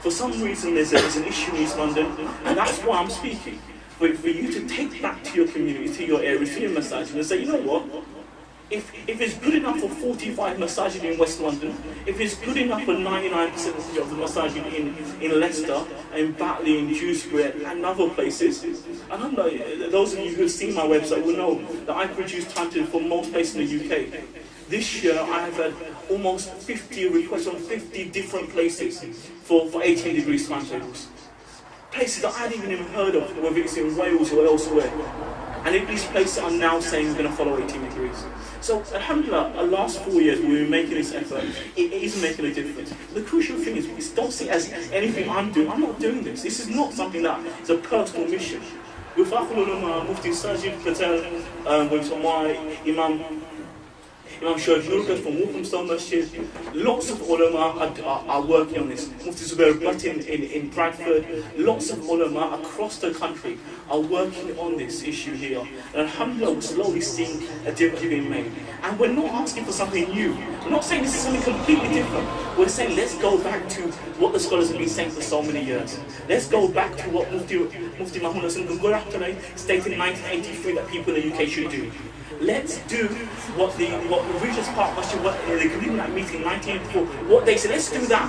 For some reason, there's an issue in East London, and that's why I'm speaking. But for you to take back to your community, to your area, to your masajid, and say, you know what, if it's good enough for 45 masajid in West London, if it's good enough for 99% of the masajid in Leicester, in Batley, in Dewsbury, and other places, and I know those of you who have seen my website will know that I produce timetables for most places in the UK. This year I have had almost 50 requests from 50 different places for 18 degrees timetables. Places that I hadn't even heard of, whether it's in Wales or elsewhere. And in these places are now saying we're going to follow 18 degrees. So, alhamdulillah, the last 4 years we've been making this effort. It is making a difference. The crucial thing is, don't see it as anything I'm doing. I'm not doing this. This is not something that is a personal mission. With Ulama, Mufti Sajid Patel, with my Imam Shari'ah from Walthamstow Masjid, lots of ulama are working on this. Mufti Zubair Butt in Bradford, lots of ulama across the country are working on this issue here. And alhamdulillah, we're slowly seeing a difference being made. And we're not asking for something new. We're not saying this is something completely different. We're saying let's go back to what the scholars have been saying for so many years. Let's go back to what Mufti Mahmoud Hassan stated in 1983 that people in the UK should do. Let's do what the Regent's Park Masjid, what the Community meeting in 1984, what they said, let's do that.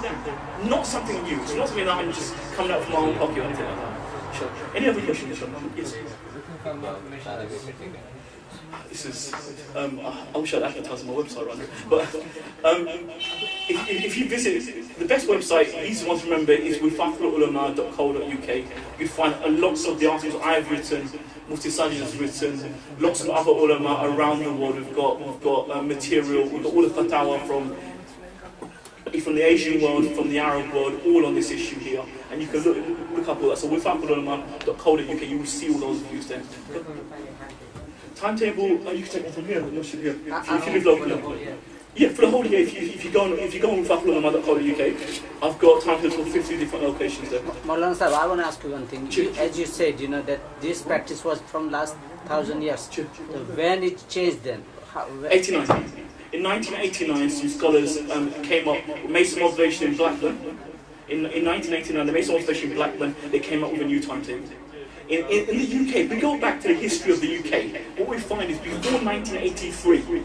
Not something new. It's not something that I'm just coming out from my own pocket or anything like that. Sure. Any other questions? Yes. This is, I wish I'd advertise on my website right now. But if you visit, the best website, easy one to remember, is wifakhululama.co.uk. You find lots of the articles I've written, Mufti Sajid has written, lots of other ulama around the world. We've got material, we've got all the fatwa from the Asian world, from the Arab world, all on this issue here. And you can look up all that. So wifakhululama.co.uk, you will see all those views there. Timetable, you can take one from here, if you live locally. Yeah, for the whole year, if you go on wifakhululama.co.uk, I've got timetables for 50 different locations there. Maulana Sahib, I want to ask you one thing. As you said, you know, that this practice was from last 1,000 years. So when it changed then? 89. In 1989, some scholars came up, made some observation in Blackburn. In 1989, they made some observation in Blackburn, they came up with a new timetable. In the UK, if we go back to the history of the UK, what we find is before 1983,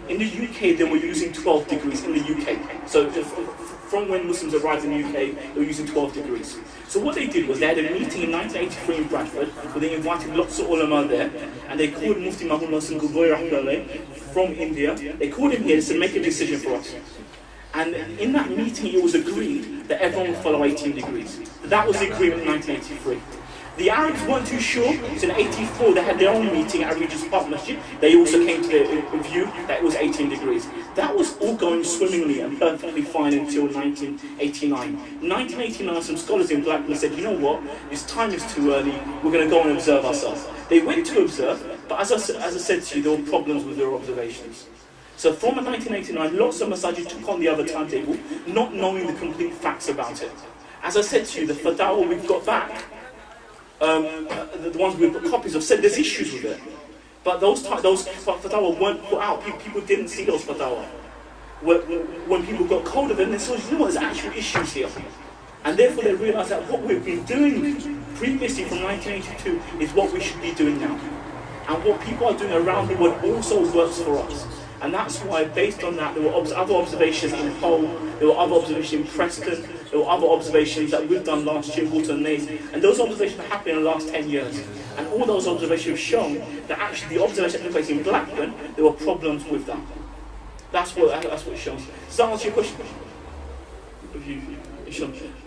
in the UK they were using 12 degrees in the UK. So from when Muslims arrived in the UK, they were using 12 degrees. So what they did was they had a meeting in 1983 in Bradford, where they invited lots of ulama there, and they called Mufti Mahmoud Hassan from India. They called him here and said, make a decision for us. And in that meeting it was agreed that everyone would follow 18 degrees. That was the agreement in 1983. The Arabs weren't too sure, so in 1984 they had their own meeting at Regent's Park Masjid. They also came to the view that it was 18 degrees. That was all going swimmingly and perfectly fine until 1989. In 1989, some scholars in Blackburn said, you know what, this time is too early, we're going to go and observe ourselves. They went to observe, but as I said to you, there were problems with their observations. So from 1989, lots of masajid took on the other timetable, not knowing the complete facts about it. As I said to you, the fatwa we've got back, the ones we've got copies of, said there's issues with it. But those fatwa weren't put out. People didn't see those fatwa. When people got cold of them, they saw, you know what, there's actual issues here. And therefore they realised that what we've been doing previously from 1982 is what we should be doing now. And what people are doing around the world also works for us. And that's why, based on that, there were other observations in Hull, there were other observations in Preston, there were other observations that we've done last year, Walton Naze, and those observations have happened in the last 10 years. And all those observations have shown that actually the observation that took place in Blackburn, there were problems with that. That's what it shows. Does that answer your question?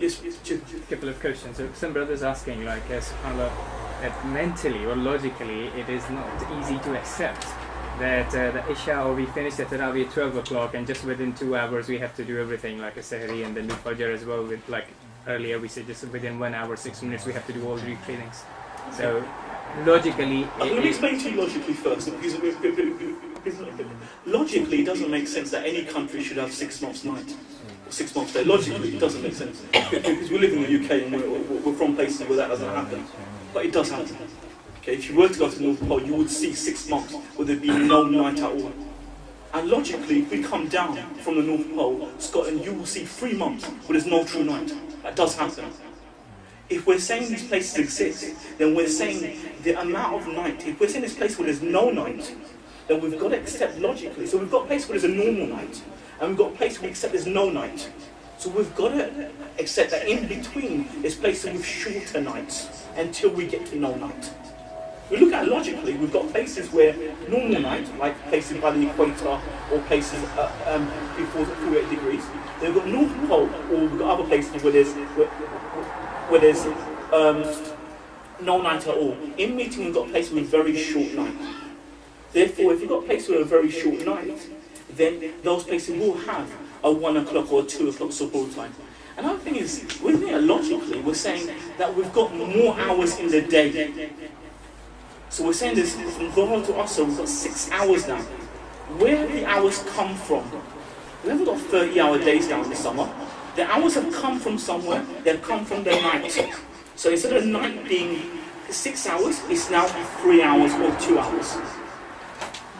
Yes, a couple of questions. So some brothers asking, like, subhanAllah, that mentally or logically it is not easy to accept that the Isha, or we finish at Tarawih at 12 o'clock and just within 2 hours we have to do everything, like a Sehri and then do Fajr as well. With, like earlier we said, just within 1 hour, 6 minutes we have to do all 3 cleanings. So logically... Let me explain to you logically first. Logically it doesn't make sense that any country should have 6 months night. 6 months day. Logically it doesn't make sense. Because we live in the UK and we're from places where that doesn't happen. But it does happen. Okay, if you were to go to the North Pole, you would see 6 months where there'd be no night at all. And logically, if we come down from the North Pole, Scotland, you will see 3 months where there's no true night. That does happen. If we're saying these places exist, then we're saying the amount of night. If we're saying this place where there's no night, then we've got to accept logically. So we've got a place where there's a normal night, and we've got a place where we accept there's no night. So we've got to accept that in between there's places with shorter nights until we get to no night. We look at it logically, we've got places where normal night, like places by the equator or places before 48 degrees. Then we've got North Pole, or we've got other places where there's no night at all. In between, we've got places with very short night. Therefore, if you've got places with a very short night, then those places will have a 1 o'clock or 2 o'clock support time. Another thing is, with it logically, we're saying that we've got more hours in the day. So we're saying this from Dhuhr to Asr, we've got 6 hours now. Where the hours come from? We haven't got 30-hour days now in the summer. The hours have come from somewhere, they've come from the night. So instead of night being 6 hours, it's now 3 hours or 2 hours.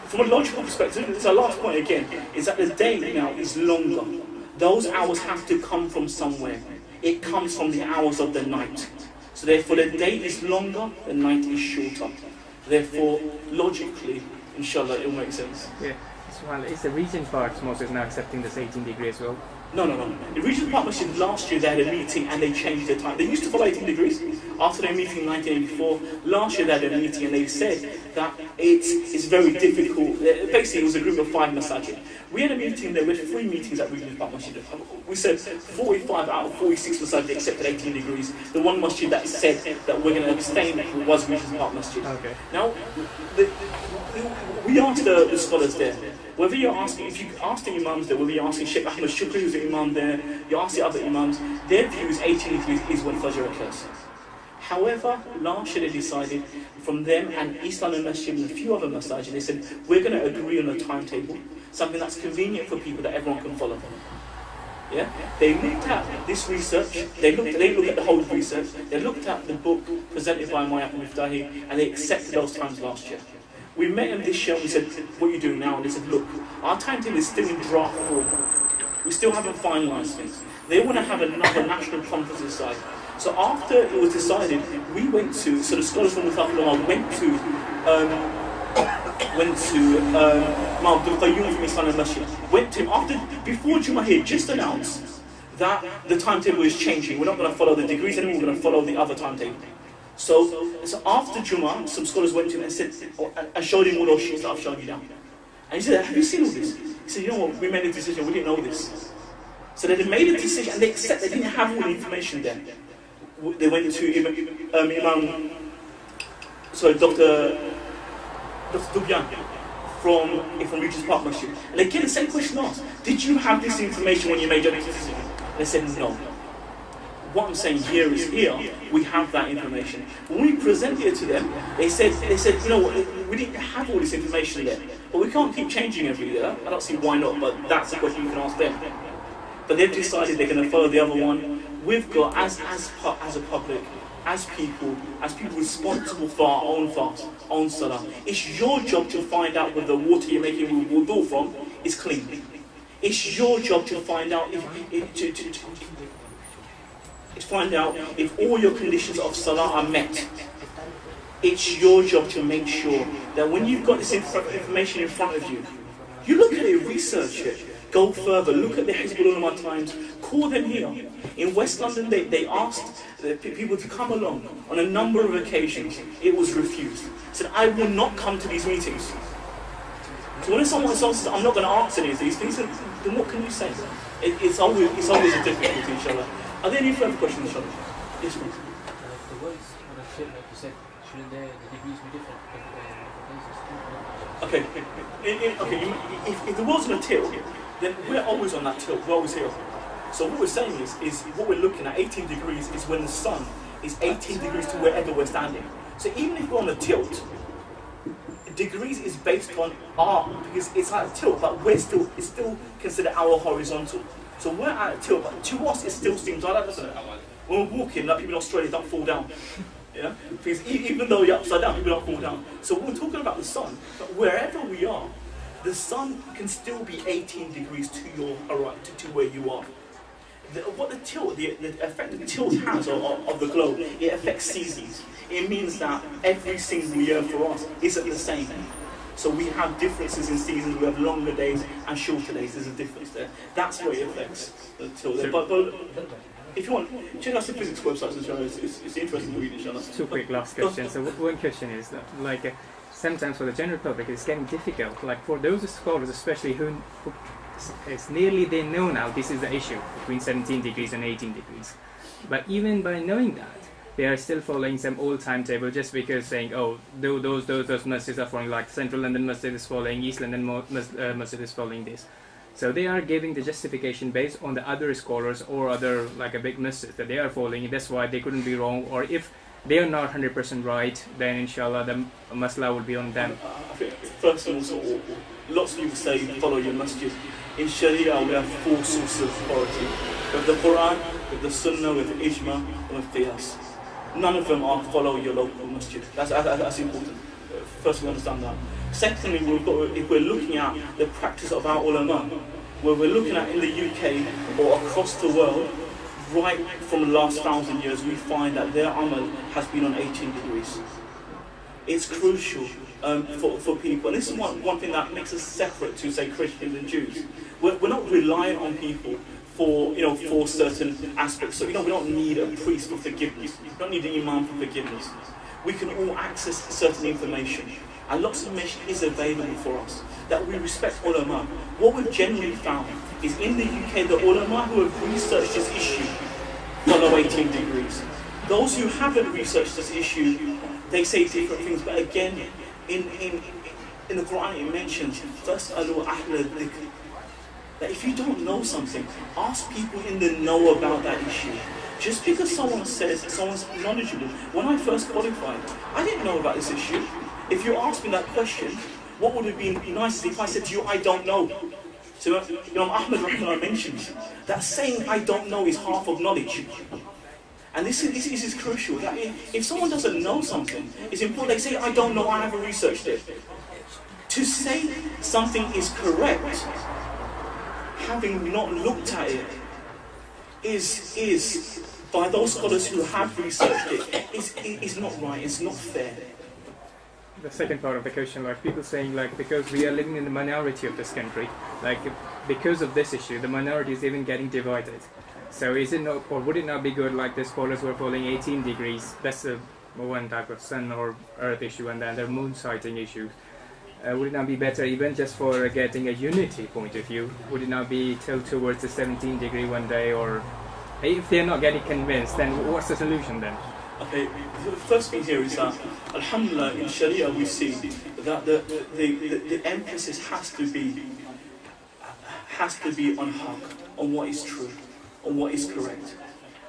From a logical perspective, this is our last point again, is that the day now is longer. Those hours have to come from somewhere. It comes from the hours of the night. So therefore the day is longer, the night is shorter. Therefore, logically, inshallah, it will make sense. Yeah. Well, it's the region part, Mosque is now accepting this 18 degree as well. No. The Regional Partnership last year they had a meeting and they changed their time. They used to follow 18 degrees. After their meeting in 1984, last year they had a meeting and they said that it's very difficult. Basically, it was a group of 5 masajid. We had a meeting there with 3 meetings at Regional Partnership. We said 45 out of 46 masajid accepted 18 degrees. The one masjid that said that we're going to abstain was Regional Partnership. Okay. Now, we asked the scholars there. Whether you're asking, if you ask the imams there, whether you're asking Sheikh Ahmed Shukri, who's the imam there, you ask the other imams, their view is 18 degrees is when Fajr occurs. However, last year they decided, from them and Islamic Masjid and a few other masajid, they said, we're going to agree on a timetable, something that's convenient for people that everyone can follow. Yeah? They looked at this research, they looked at the whole research, they looked at the book presented by Mohi Miftahi, and they accepted those times last year. We met them this year and we said, what are you doing now? And they said, look, our timetable is still in draft form. We still haven't finalised things. They want to have another national conference inside. So after it was decided, we went to, so the scholars from Ulama went to Imam Abdul Qayyum from Islamic Masjid. Went to him before Jummah here, just announced that the timetable is changing. We're not going to follow the degrees anymore, we're going to follow the other timetable. So after Jummah, some scholars went to him and said, and showed him all those sheets that I've shown you now. And he said, have you seen all this? He said, you know what, we made a decision, we didn't know this. So they made a decision and they accepted, they didn't have all the information there. They went to Dr. Dubyan from Regent's Park Masjid. And again, the same question asked, did you have this information when you made your decision? They said, no. What I'm saying here is we have that information. When we presented it to them, they said, you know what, we didn't have all this information there. But we can't keep changing every year. I don't see why not, but that's a question you can ask them. But they've decided they're going to follow the other one. We've got, as a public, as people responsible for our own fast, own salah, it's your job to find out whether the water you're making wudu from is clean. It's your job to find out if all your conditions of salah are met. It's your job to make sure that when you've got this information in front of you, you look at it, research it, go further, look at the Hizbul Ulama Times, call them here. In West London, they asked people to come along on a number of occasions. It was refused. Said, I will not come to these meetings. So when someone says, I'm not going to answer any of these things, then what can you say? It's always a difficulty, inshallah. Are there any further questions, inshallah? Yes, ma'am. The words on a tip, like you said, shouldn't the degrees be different? Okay. If the world's on a tilt, then we're always on that tilt. We're always here. So what we're saying is what we're looking at, 18 degrees, is when the sun is 18 degrees to wherever we're standing. So even if we're on a tilt, degrees is based on because it's at a tilt, but it's still considered our horizontal. So we're at a tilt, but to us it still seems like that, doesn't it? When we're walking, like people in Australia don't fall down. Yeah? Because even though you're upside down, people don't fall down. So we're talking about the sun, but wherever we are, the sun can still be 18 degrees to your to where you are. The effect the tilt has of the globe, it affects seasons. It means that every single year for us isn't the same. So we have differences in seasons. We have longer days and shorter days. There's a difference there. That's what it affects the tilt there. But if you want, check out some physics websites as well. It's interesting to read, inshallah. Two quick last questions. So one question is that, like, sometimes for the general public it's getting difficult. Like for those scholars, especially who it's nearly they know now this is the issue between 17 degrees and 18 degrees. But even by knowing that, they are still following some old timetable just because saying, oh, those masjids are following, like Central London Masjid is following, East London Masjid is following this. So they are giving the justification based on the other scholars or other, like a big masjid that they are following. That's why they couldn't be wrong. Or if they are not 100% right, then inshallah the masla will be on them. I think first of all, lots of people say follow your masjid. In Shari'ah we have 4 sources of authority. We have the Quran, we have the Sunnah, we have the Ijma, and we have Qiyas. None of them are follow your local masjid. That's important. First we understand that. Secondly, if we're looking at the practice of our ulama, where we're looking at in the UK or across the world, right from the last 1,000 years, we find that their amal has been on 18 degrees. It's crucial for people. And this is one thing that makes us separate to, say, Christians and Jews. We're not reliant on people for certain aspects. So we don't need a priest for forgiveness. We don't need an imam for forgiveness. We can all access certain information. And lots of information is available for us. That we respect ulama. What we've generally found is in the UK, the ulama who have researched this issue follow 18 degrees. Those who haven't researched this issue, they say different things. But again, in the Quran it mentions, فَاسْأَلُوا أَهْلَ الذِّكْرِ. That if you don't know something, ask people in the know about that issue. Just because someone says someone's knowledgeable. When I first qualified, I didn't know about this issue. If you asked me that question, what would have been nice if I said to you, I don't know. So Imam Ahmad Rahimahullah mentions that saying I don't know is half of knowledge. And this is crucial. That if someone doesn't know something, it's important they say I don't know, I haven't researched it. To say something is correct, having not looked at it, is by those scholars who have researched it, is not right, it's not fair. The second part of the question, like people saying, like, because we are living in the minority of this country, like because of this issue, the minority is even getting divided. So is it not, or would it not be good, like the scholars were following 18 degrees, that's one type of sun or earth issue, and then the moon sighting issue. Would it not be better, even just for getting a unity point of view, would it not be tilt towards the 17 degree one day, or if they're not getting convinced, then what's the solution then? Okay, the first thing here is that, alhamdulillah, in Sharia we see that the emphasis has to be on haqq, on what is true, on what is correct.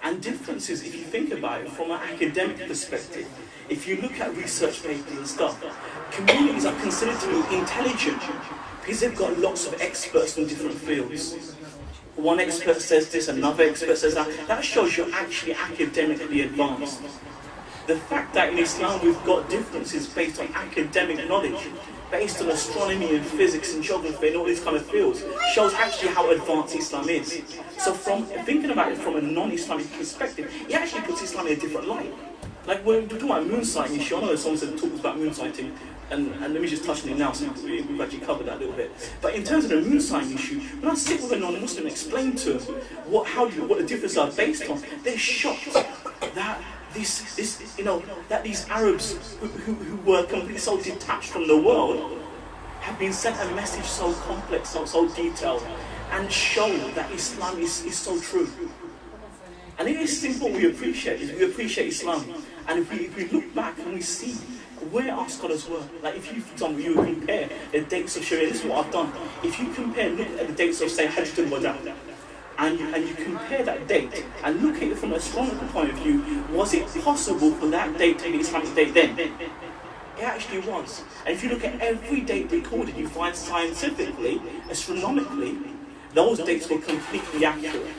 And differences, if you think about it from an academic perspective, if you look at research papers and stuff, communities are considered to be intelligent because they've got lots of experts in different fields. One expert says this, another expert says that. That shows you're actually academically advanced. The fact that in Islam we've got differences based on academic knowledge, based on astronomy and physics and geography and all these kind of fields, shows actually how advanced Islam is. So from thinking about it from a non-Islamic perspective, it actually puts Islam in a different light. Like when we're talking about moon sighting issue, I know someone said talks about moon sighting, and let me just touch on it now, so we've actually covered that a little bit. But in terms of the moon sighting issue, when I sit with a non-Muslim and explain to them what the differences are based on, they're shocked that that these Arabs who were completely so detached from the world have been sent a message so complex, so detailed, and show that Islam is so true. And it is simple we appreciate Islam. And if we look back and we see where our scholars were, like if you, for example, you compare the dates of Shari'ah, this is what I've done. If you look at the dates of, say, Hajjatul-Wada, and you compare that date and look at it from a astronomical point of view, was it possible for that date to be the Islamic date then? It actually was. And if you look at every date recorded, you find scientifically, astronomically, those dates were completely accurate.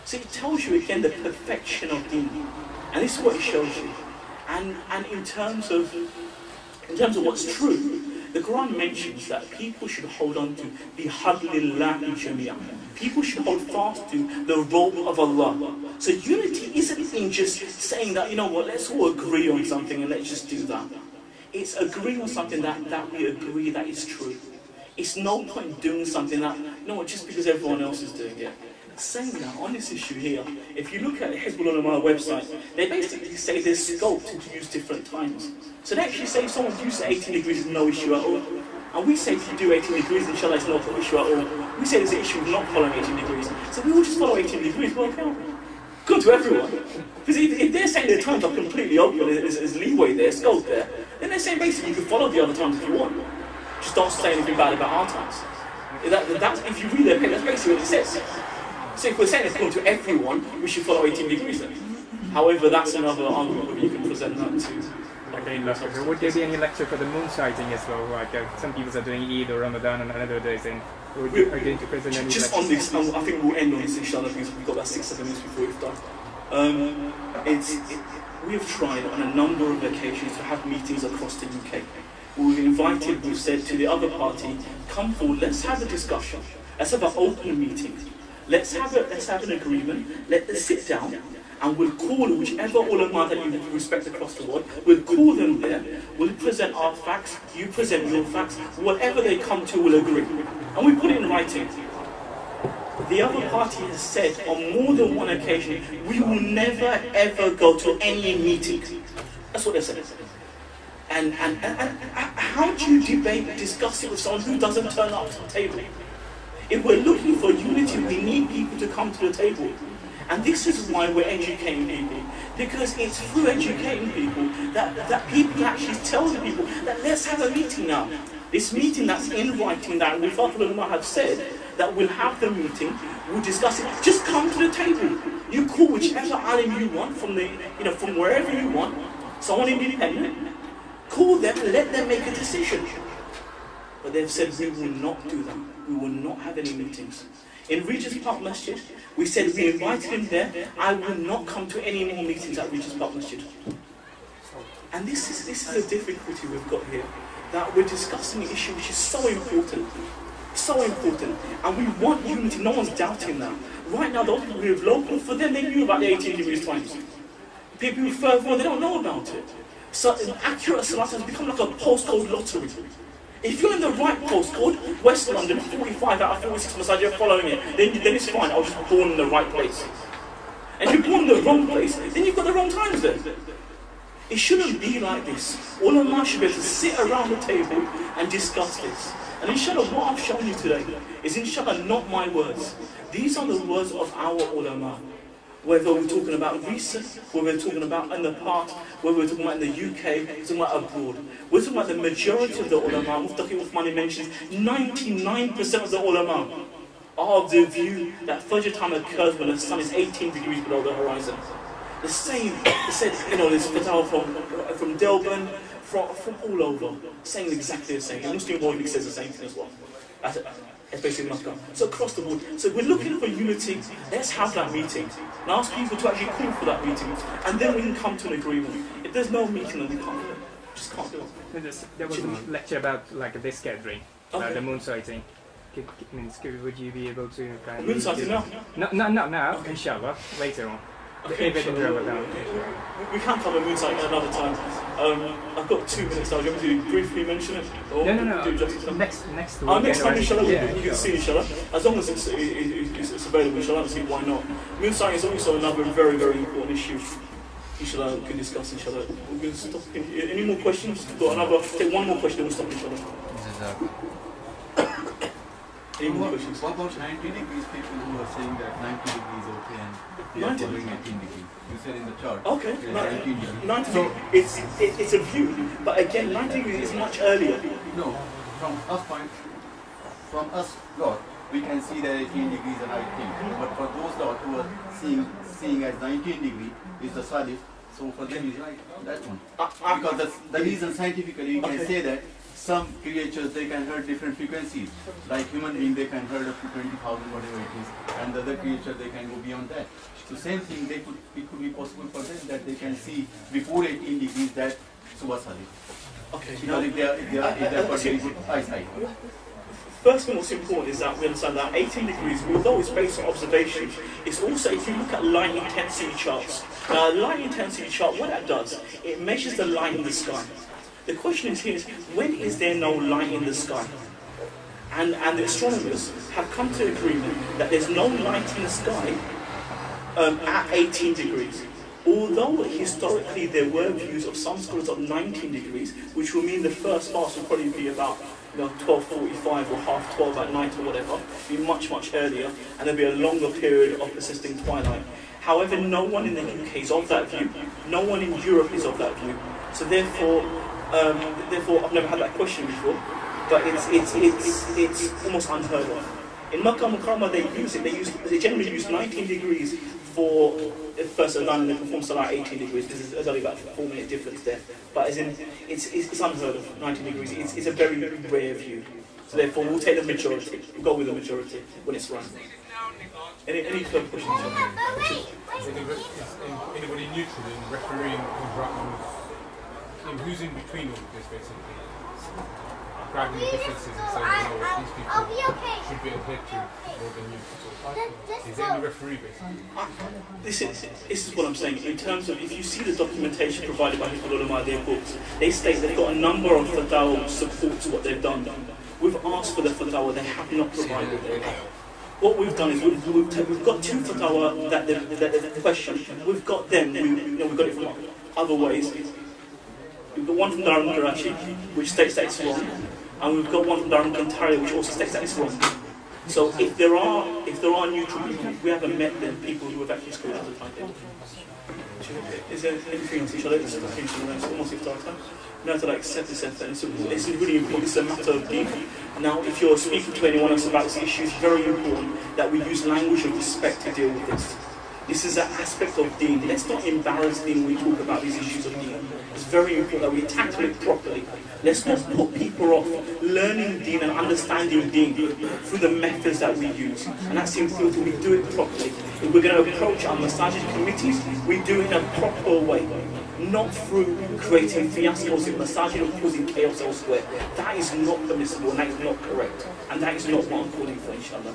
So it tells you again the perfection of deen. And this is what it shows you. And in terms of what's true, The Quran mentions that people should hold on to the hablillahi jamia. People should hold fast to the rope of Allah. So unity isn't in just saying that, you know what, let's all agree on something and let's just do that. It's agreeing on something that we agree that is true. It's no point doing something that, you know what, just because everyone else is doing it. Saying that on this issue here, if you look at the Ulama website, they basically say there's scope to use different times. So they actually say if someone uses 18 degrees is no issue at all. And we say if you do 18 degrees, inshallah, it's no issue at all. We say there's an issue of not following 18 degrees. So we all just follow 18 degrees, well, okay. Come to everyone. Because if they're saying their times are completely open, there's leeway there, scope there, then they're saying basically you can follow the other times if you want. Just don't say anything bad about our times. That's, if you read their paper, that's basically what it says. So if we're saying it's going to everyone, we should follow 18 degrees then. However, that's another argument where you can present that to. Okay, would there be any lecture for the moon sighting as well? Like some people are doing Eid or Ramadan and other days, and are going to present any just lecture? On this, I think we'll end on this inshallah because we've got about 6-7 minutes before iftar. We have tried on a number of occasions to have meetings across the UK. We've invited, we've said to the other party, come forward, let's have a discussion. Let's have an open meeting. Let's have an agreement, let us sit down, and we'll call whichever ulama that you respect across the world, we'll call them there, we'll present our facts, you present your facts, whatever they come to, we'll agree. And we put it in writing. The other party has said on more than one occasion, we will never ever go to any meeting. That's what they said. And how do you debate, discuss it with someone who doesn't turn up to the table? If we're looking for unity, we need people to come to the table. And this is why we're educating people. Because it's through educating people that people can actually tell the people that let's have a meeting now. This meeting that's in writing that we Ulama have said that we'll have the meeting, we'll discuss it. Just come to the table. You call whichever alim you want from from wherever you want, someone independent, call them and let them make a decision. But they've said we will not do that. We will not have any meetings. In Regent's Park Masjid, we said we invited him there. I will not come to any more meetings at Regent's Park Masjid. And this is the difficulty we've got here. That we're discussing an issue which is so important. So important. And we want unity. No one's doubting that. Right now, those people who live local, for them, they knew about the 18 degrees times. People who further on, they don't know about it. So accurate salat has become like a postcode lottery. If you're in the right postcode, West London, 45 out of 46 masajid, you're following it, then it's fine. I was just born in the right place. And if you're born in the wrong place, then you've got the wrong times then. It shouldn't be like this. Ulama should be able to sit around the table and discuss this. And inshallah, what I've shown you today is inshallah not my words. These are the words of our ulama. Whether we're talking about recent, whether we're talking about in the past, whether we're talking about in the UK, we're talking about abroad. We're talking about the majority of the ulama. Muftaqi Uthmani mentions 99% of the ulama are of the view that Fajr time occurs when the sun is 18 degrees below the horizon. The same, they said, there's fatwa from Delban, from all over, saying exactly the same. The Muslim Mohi says the same thing as well. Especially in Mosque. So across the board. So we're looking for unity. Let's have that meeting. And ask people to actually call for that meeting. And then we can come to an agreement. If there's no meeting, then we can't do it. Just can't do it. There was a lecture about this gathering, about the moon sighting. Would you be able to kind of... Moon sighting now? Not now, okay. Inshallah, later on. Okay, we can cover moon sighting another time. I've got 2 minutes now. Do you want me to briefly mention it? Or no. Do justice? Next week. Next time, inshallah, yeah, you can see, inshallah. As long as it's available, inshallah, see why not. Moon sighting is also another very, very important issue. Inshallah, we can discuss, inshallah. We're going to stop. Any more questions? Take one more question, we'll stop, inshallah. Any more questions? What about 90 degrees people who are saying that 90 degrees okay and we are following 18 degrees? You said in the chart. Okay. 19 degrees. 90 degrees, it's a view, but again, 90 degrees is much earlier. No, from us lot, we can see that 18 degrees are right thing. But for those lot who are seeing as 19 degrees is the salif, so for them is right, that one. Because the reason scientifically you can say that some creatures, they can hear different frequencies. Like human being, they can hear up to 20,000, whatever it is. And the other creature, they can go beyond that. So same thing, it could be possible for them that they can see before 18 degrees that Suba Salih. Okay. Because if they are for very good eyesight. First thing what's important is that we understand that 18 degrees, although it's based on observation, it's also, if you look at light intensity charts, light intensity chart, what that does, it measures the light in the sky. The question is here is, when is there no light in the sky? And the astronomers have come to agreement that there's no light in the sky at 18 degrees. Although historically there were views of some scholars of 19 degrees, which will mean the first fast will probably be about 12:45 or 12:30 at night or whatever, be much earlier, and there'll be a longer period of persisting twilight. However, no one in the UK is of that view. No one in Europe is of that view. So therefore, I've never had that question before, but it's almost unheard of. In Makkah Mukarramah they generally use 19 degrees for the first adhan, and they perform salah 18 degrees. There's only about a 4-minute difference there. But it's unheard of, 19 degrees. It's a very rare view. So therefore we'll take the majority. We'll go with the majority when it's run. Any further questions? Is anybody neutral in refereeing who's in between all of this basically? Grabbing the differences and saying, these people should be adhered to more than you. Is there any referee basically? This is what I'm saying. In terms of, if you see the documentation provided by Ulama, their books, they state they've got a number of fatwa supports what they've done. We've asked for the fatwa, they have not provided it. What we've done is we've got 2 fatwa that they've questioned. We've got them, we've got it from other ways. We've got one from Darul Karachi, which states that it's wrong, and we've got one from Darul Kantari, which also states that it's wrong. So if there are neutral people, we haven't met them, people who have actually scored at the time. Is there anything else? Shall I let this finish? It's almost iftar time. Now to accept this effort, it's really important. It's a matter of deen. Now, if you're speaking to anyone else about this issue, it's very important that we use language of respect to deal with this. This is an aspect of deen. Let's not embarrass deen when we talk about these issues of deen. It's very important that we tackle it properly. Let's not put people off learning deen and understanding deen through the methods that we use. And that's important. We do it properly. If we're going to approach our masajid committees, we do it in a proper way. Not through creating fiascos in masajid or causing chaos elsewhere. That is not permissible and that is not correct. And that is not what I'm calling for, inshallah.